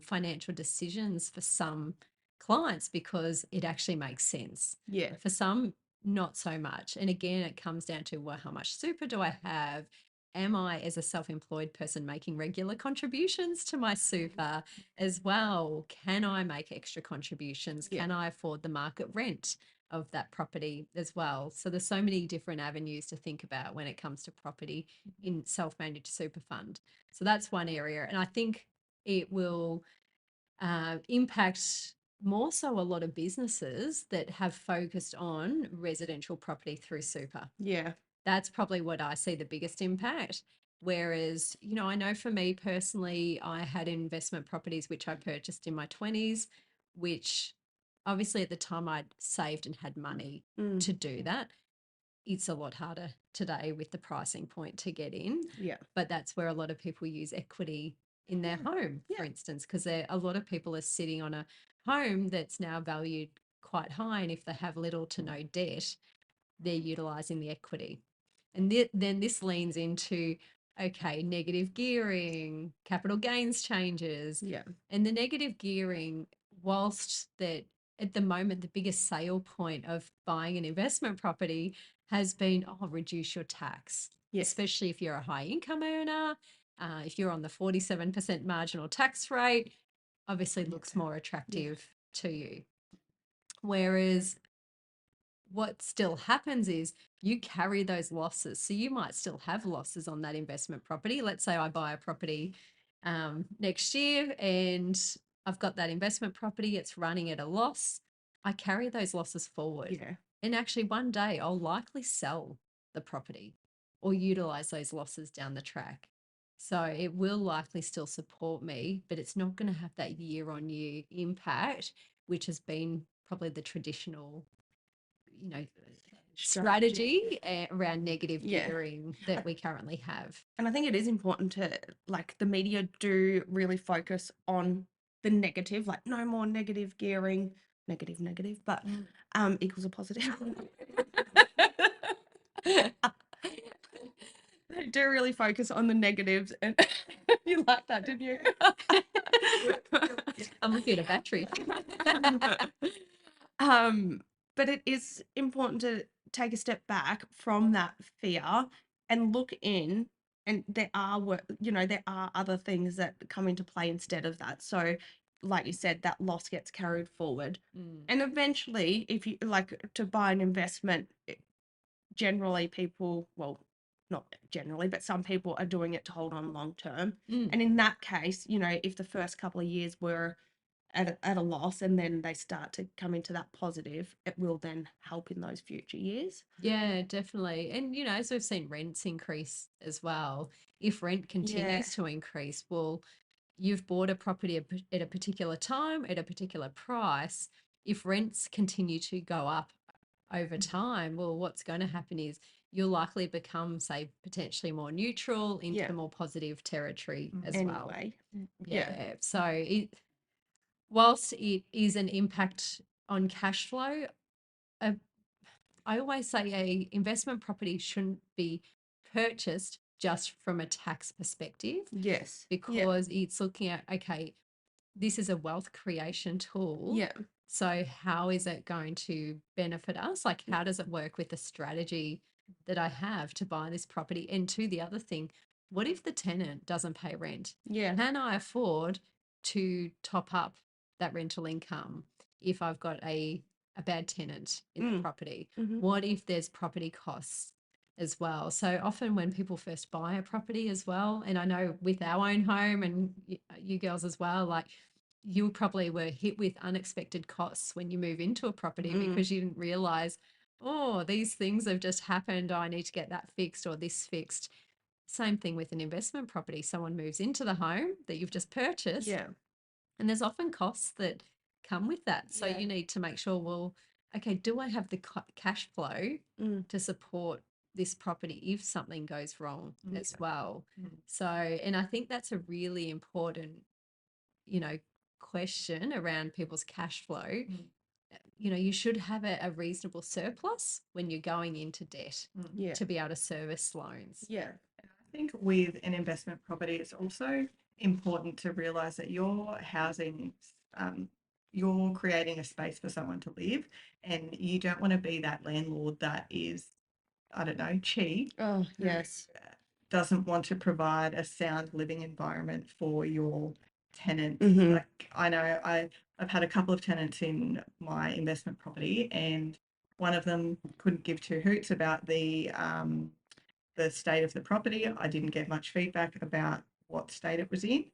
financial decisions for some clients because it actually makes sense. Yeah. For some, not so much. And again, it comes down to, well, how much super do I have? Am I, as a self employed person, making regular contributions to my super as well? Can I make extra contributions? Yeah. Can I afford the market rent of that property as well? So there's so many different avenues to think about when it comes to property in self managed super fund. So that's one area. And I think it will impact more so a lot of businesses that have focused on residential property through super. Yeah. That's probably what I see the biggest impact. Whereas, I know for me personally, I had investment properties which I purchased in my 20s, which obviously at the time I'd saved and had money Mm. to do that. It's a lot harder today with the pricing point to get in. Yeah. But that's where a lot of people use equity in their home, for Yeah. instance, because a lot of people are sitting on a home that's now valued quite high. And if they have little to no debt, they're utilizing the equity. And then this leans into, okay, negative gearing, capital gains changes. Yeah. And the negative gearing, whilst that at the moment, the biggest sale point of buying an investment property has been, oh, reduce your tax, Yes. especially if you're a high income earner. If you're on the 47% marginal tax rate, obviously looks more attractive to you. Whereas what still happens is you carry those losses. So you might still have losses on that investment property. Let's say I buy a property next year and I've got that investment property, it's running at a loss. I carry those losses forward. Yeah. And actually, one day I'll likely sell the property or utilize those losses down the track. So it will likely still support me, but it's not going to have that year on year impact, which has been probably the traditional strategy around negative Yeah. gearing that we currently have. And I think it is important to, like, the media do really focus on the negative, like no more negative gearing, negative, but equals a positive. They do really focus on the negatives, and you like that, didn't you? I'm looking at a battery. But it is important to take a step back from that fear and look in, and there are there are other things that come into play instead of that. So, like you said, that loss gets carried forward, and eventually, if you like to buy an investment, generally people, well, not generally, but some people are doing it to hold on long term. And in that case, if the first couple of years were at a loss and then they start to come into that positive, it will then help in those future years. Yeah, definitely. And, as we've seen rents increase as well, if rent continues to increase, well, you've bought a property at a particular time, at a particular price. If rents continue to go up over time, well, what's going to happen is you'll likely become, say, potentially more neutral into Yeah. more positive territory as well. Anyway. Yeah. So whilst it is an impact on cash flow, a I always say a investment property shouldn't be purchased just from a tax perspective, Yes. Yeah. because it's looking at, okay, this is a wealth creation tool. Yeah. So how is it going to benefit us? Like, how does it work with the strategy that I have to buy this property? And to the other thing, what if the tenant doesn't pay rent? Yeah. Can I afford to top up that rental income if I've got a bad tenant in the property? Mhm. What if there's property costs as well? So often when people first buy a property as well, and I know with our own home and you girls as well, like, you probably were hit with unexpected costs when you move into a property because you didn't realize, oh, these things have just happened. Oh, I need to get that fixed or this fixed. Same thing with an investment property. Someone moves into the home that you've just purchased, Yeah. and there's often costs that come with that. So Yeah. you need to make sure, well, okay, do I have the cash flow to support this property if something goes wrong as well? So, and I think that's a really important, question around people's cash flow. You should have a reasonable surplus when you're going into debt Yeah. to be able to service loans. Yeah. I think with an investment property, it's also important to realize that you're housing, you're creating a space for someone to live, and you don't want to be that landlord that is, I don't know, cheap, Oh, who yes. doesn't want to provide a sound living environment for your tenants. Mhm. Like, I know I've had a couple of tenants in my investment property, and one of them couldn't give two hoots about the state of the property. I didn't get much feedback about what state it was in.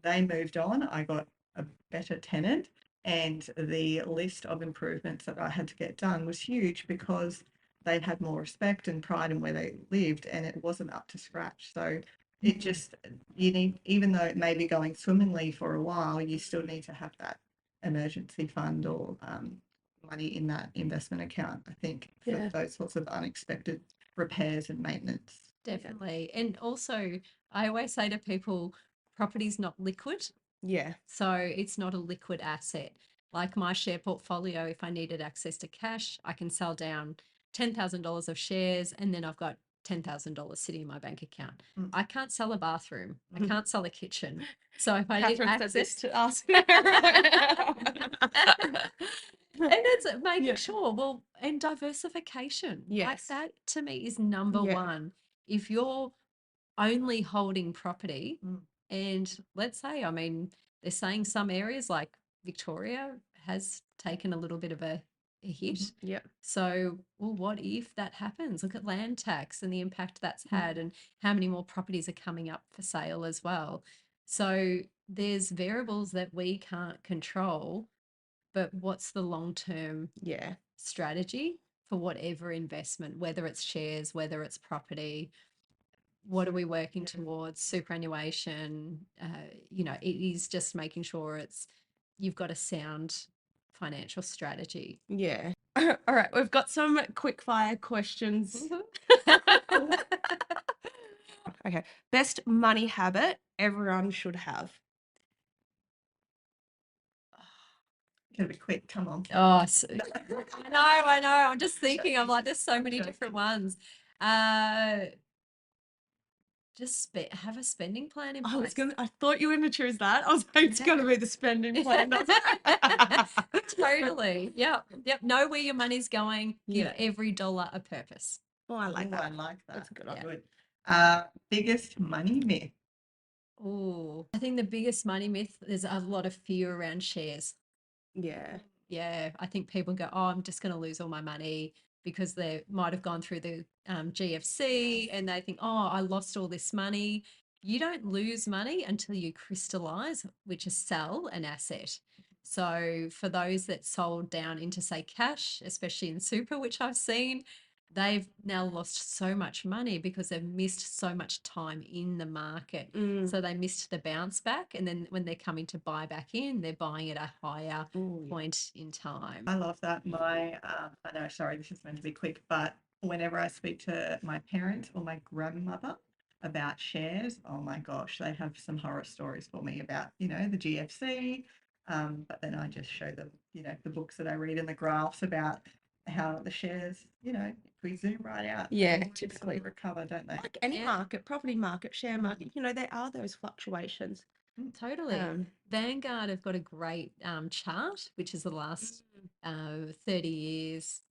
They moved on. I got a better tenant, and the list of improvements that I had to get done was huge because they had more respect and pride in where they lived, and it wasn't up to scratch. So it just, you need, even though it may be going swimmingly for a while, you still need to have that emergency fund or money in that investment account, I think, for Yeah. those sorts of unexpected repairs and maintenance. Definitely. And also, I always say to people, property's not liquid. Yeah. So it's not a liquid asset. Like my share portfolio, if I needed access to cash, I can sell down $10,000 of shares, and then I've got $10,000 sitting in my bank account. I can't sell a bathroom. I can't sell a kitchen. So if I need Catherine said this access, to us. and it's making Yeah. sure, well, and diversification. Like, Yes. that to me is number Yeah. one. If you're only holding property, and let's say, I mean, they're saying some areas like Victoria has taken a little bit of a hit. Yeah. So, well, what if that happens? Look at land tax and the impact that's had, and how many more properties are coming up for sale as well. So there's variables that we can't control, but what's the long-term Yeah. strategy for whatever investment, whether it's shares, whether it's property? What are we working towards? Superannuation, it is just making sure you've got a sound financial strategy. Yeah. All right. We've got some quick fire questions. Okay. Best money habit everyone should have. Gotta be quick. Come on. Oh, I know. I'm just thinking, I'm like, there's so many different ones. Just have a spending plan in place. I thought you were gonna choose that. I was like, it's gonna be the spending plan. Totally. Yep. Know where your money's going. Give Yeah. every dollar a purpose. Oh, I like Ooh, that. I like that. That's a good one. Good. Biggest money myth. Oh, I think the biggest money myth, there's a lot of fear around shares. Yeah. Yeah, I think people go, oh, I'm just going to lose all my money because they might have gone through the GFC, and they think, oh, I lost all this money. You don't lose money until you crystallize, which is sell an asset. So for those that sold down into, say, cash, especially in super, which I've seen, they've now lost so much money because they've missed so much time in the market. So they missed the bounce back. And then when they're coming to buy back in, they're buying at a higher Ooh, yeah. point in time. I love that. I know, sorry, this is meant to be quick, but whenever I speak to my parents or my grandmother about shares, oh my gosh, they have some horror stories for me about, the GFC. But then I just show them, the books that I read and the graphs about how the shares, if we zoom right out, they Yeah, always sort typically. of recover, don't they? Like any Yeah. market, property market, share market, there are those fluctuations. Totally. Um, Vanguard have got a great chart, which is the last 30 years,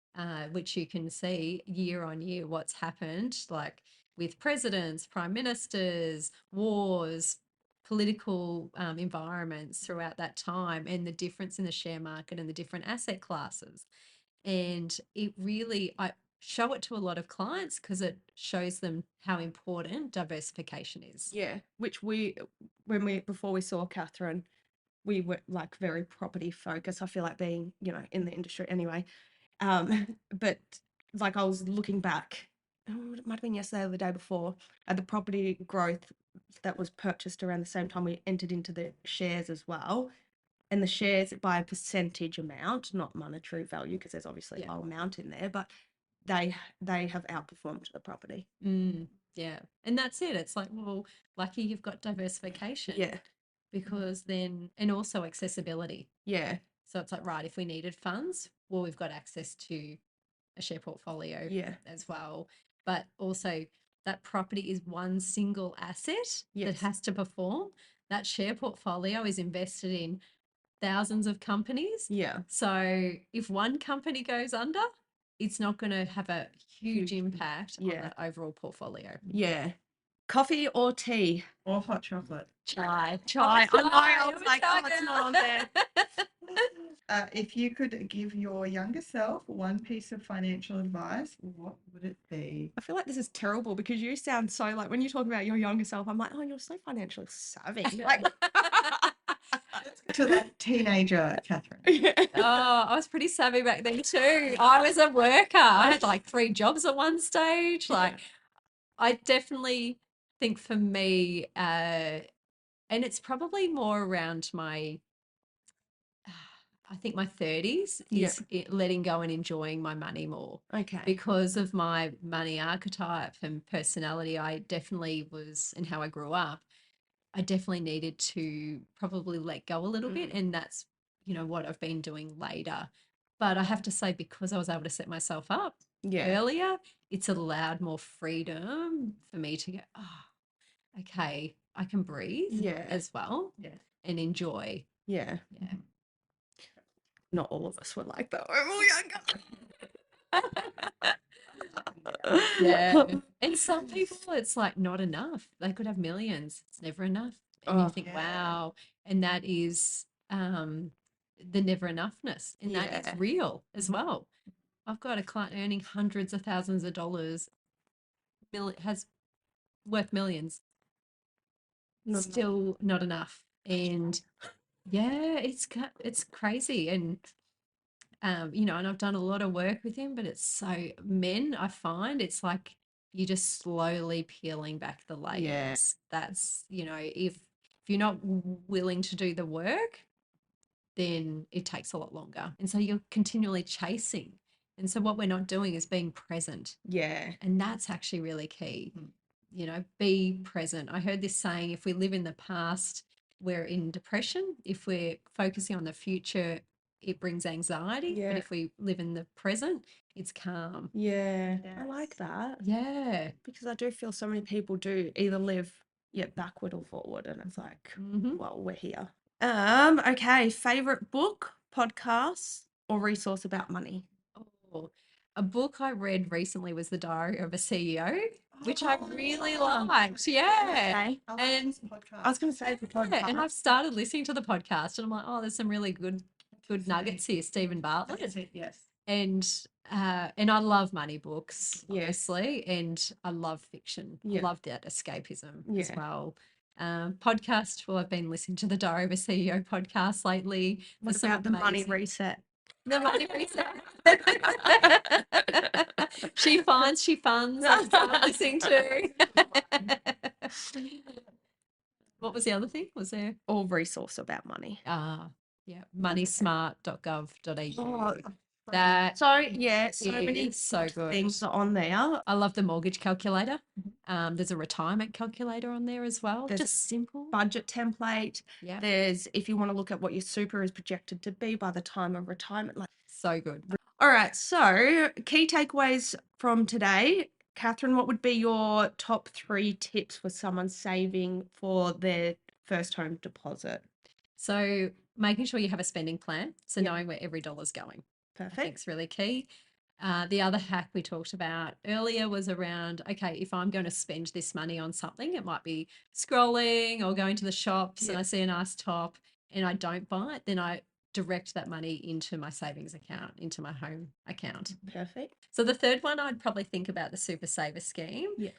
which you can see year on year what's happened, like with presidents, prime ministers, wars, political environments throughout that time, and the difference in the share market and the different asset classes. And it really, I show it to a lot of clients because it shows them how important diversification is. yeah, which before we saw Catherine, we were like very property focused. I feel like being, in the industry anyway. But like I was looking back, it might have been yesterday or the day before, at the property growth that was purchased around the same time we entered into the shares as well. And the shares by a percentage amount, not monetary value, because there's obviously a low amount in there, but they have outperformed the property. Yeah. And that's it. It's like, well, lucky you've got diversification. Yeah. Because then, and also accessibility. Yeah. So it's like, right, if we needed funds, well, we've got access to a share portfolio Yeah. as well. But also, that property is one single asset that Yes. has to perform. That share portfolio is invested in thousands of companies. Yeah. So if one company goes under, it's not going to have a huge impact on Yeah. that overall portfolio. Yeah. Coffee or tea? Or hot chocolate. Chai. I know, I was like, oh, it's not on there. If you could give your younger self one piece of financial advice, what would it be? I feel like this is terrible because you sound so like when you talk about your younger self, I'm like, oh, you're so financially savvy. Like, To that teenager, Catherine. yeah. Oh, I was pretty savvy back then too. I was a worker. I had like 3 jobs at one stage. Like, I definitely think for me, and it's probably more around my, I think my 30s Yeah. is letting go and enjoying my money more. Okay. Because of my money archetype and personality, I definitely was, and how I grew up, I definitely needed to probably let go a little bit. And that's, what I've been doing later. But I have to say, because I was able to set myself up Yeah. earlier, it's allowed more freedom for me to go, oh, okay, I can breathe Yeah. as well and enjoy. Yeah. Yeah. Not all of us were like that when we were younger. Yeah. And some people, it's like not enough. They could have millions. It's never enough. And you Oh, think, yeah. wow. And that is the never enoughness. And that Yeah. is real as well. I've got a client earning hundreds of thousands of dollars, has worth millions, Not still not enough. And yeah, it's crazy. And and I've done a lot of work with him, but it's so men, I find it's like you're just slowly peeling back the layers. Yeah. That's, if you're not willing to do the work, then it takes a lot longer. And so you're continually chasing. And so what we're not doing is being present. Yeah. And that's actually really key. Be present. I heard this saying, if we live in the past, we're in depression. If we're focusing on the future, it brings anxiety. Yeah. But if we live in the present, it's calm. Yeah. I Yes. like that. Yeah. Because I do feel so many people do either live backward or forward, and it's like, well, we're here. Okay, favorite book, podcast, or resource about money? Oh, a book I read recently was The Diary of a CEO, which I really liked. Yeah. Okay. And I was going to say the podcast. and I've started listening to the podcast, and I'm like, oh, there's some really good nuggets here. Stephen Bartlett. That's it, yes. And I love money books, Yeah. obviously, and I love fiction. Yeah. I love that escapism as Yeah. well. Podcast, well, I've been listening to the Diary of a CEO podcast lately. What There's some about the money amazing- reset? The money reset. She finds, she funds. I've started listening to. What was the other thing? Was there? Or resource about money? Yeah, moneysmart.gov.au. Oh, That So yeah, so many is so good. things are on there. I love the mortgage calculator. There's a retirement calculator on there as well. There's Just simple. Budget template. Yeah. There's if you want to look at what your super is projected to be by the time of retirement. Like, So good. all right, so key takeaways from today. Catherine, what would be your top 3 tips for someone saving for their first home deposit? So making sure you have a spending plan. So Yeah. knowing where every dollar's going. I think Perfect. is really key. The other hack we talked about earlier was around, okay, if I'm going to spend this money on something, it might be scrolling or going to the shops and Yeah. I see a nice top and I don't buy it, then I direct that money into my savings account, into my home account. Perfect. So the third one, I'd probably think about the super saver scheme. Yeah.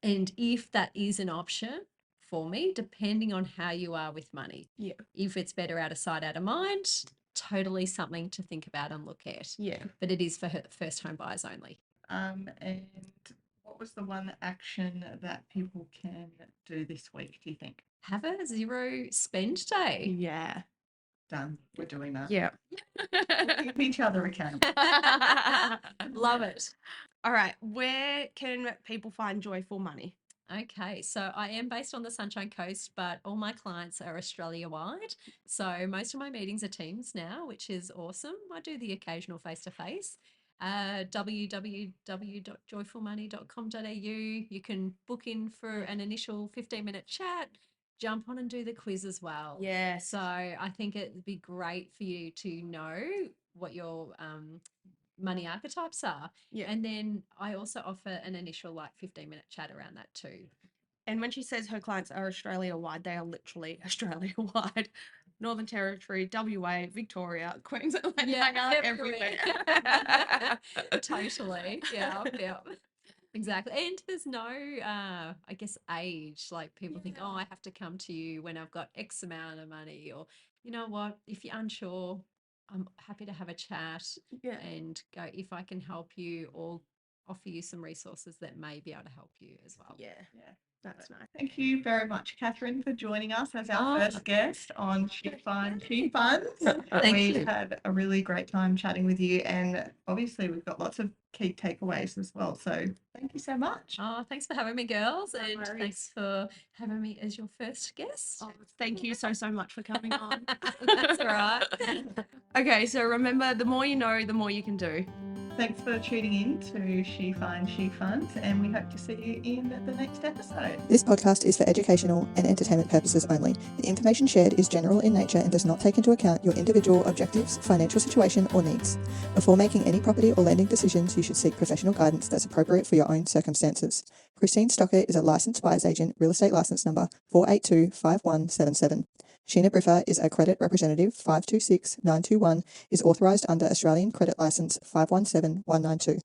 And if that is an option for me, depending on how you are with money. Yeah. If it's better out of sight, out of mind, totally something to think about and look at. Yeah. But it is for first home buyers only. And what was the one action that people can do this week, do you think? Have a 0 spend day. Yeah. Done. We're doing that. Yeah. We'll keep each other accountable. Love it. All right. Where can people find Joyful Money? Okay, so I am based on the Sunshine Coast, but all my clients are Australia wide. So most of my meetings are Teams now, which is awesome. I do the occasional face to face. www.joyfulmoney.com.au. You can book in for an initial 15-minute chat, jump on and do the quiz as well. Yes. So I think it'd be great for you to know what your money archetypes are. Yeah. And then I also offer an initial 15-minute chat around that too. And when she says her clients are Australia wide, they are literally Australia wide. Northern Territory, WA, Victoria, Queensland, they are everywhere. Totally. Yeah. Yeah. Exactly. And there's no, I guess, age. Like people think, oh, I have to come to you when I've got X amount of money. Or, you know what, if you're unsure, I'm happy to have a chat and go if I can help you or offer you some resources that may be able to help you as well. Yeah. That's nice. Thank you very much, Catherine, for joining us as our first guest on She Finds, She Funds. We've had a really great time chatting with you, and obviously we've got lots of key takeaways as well. So thank you so much. Oh, thanks for having me, girls, No and worries. thanks for having me as your first guest. Oh, thank you so much for coming on. That's all right. Okay, so remember, the more you know, the more you can do. Thanks for tuning in to She Finds, She Funds, and we hope to see you in the next episode. This podcast is for educational and entertainment purposes only. The information shared is general in nature and does not take into account your individual objectives, financial situation, or needs. Before making any property or lending decisions, you should seek professional guidance that's appropriate for your own circumstances. Christine Stocker is a licensed buyer's agent, real estate license number 4825177. Sheena Briffa is a credit representative 526921, is authorised under Australian Credit Licence 517192.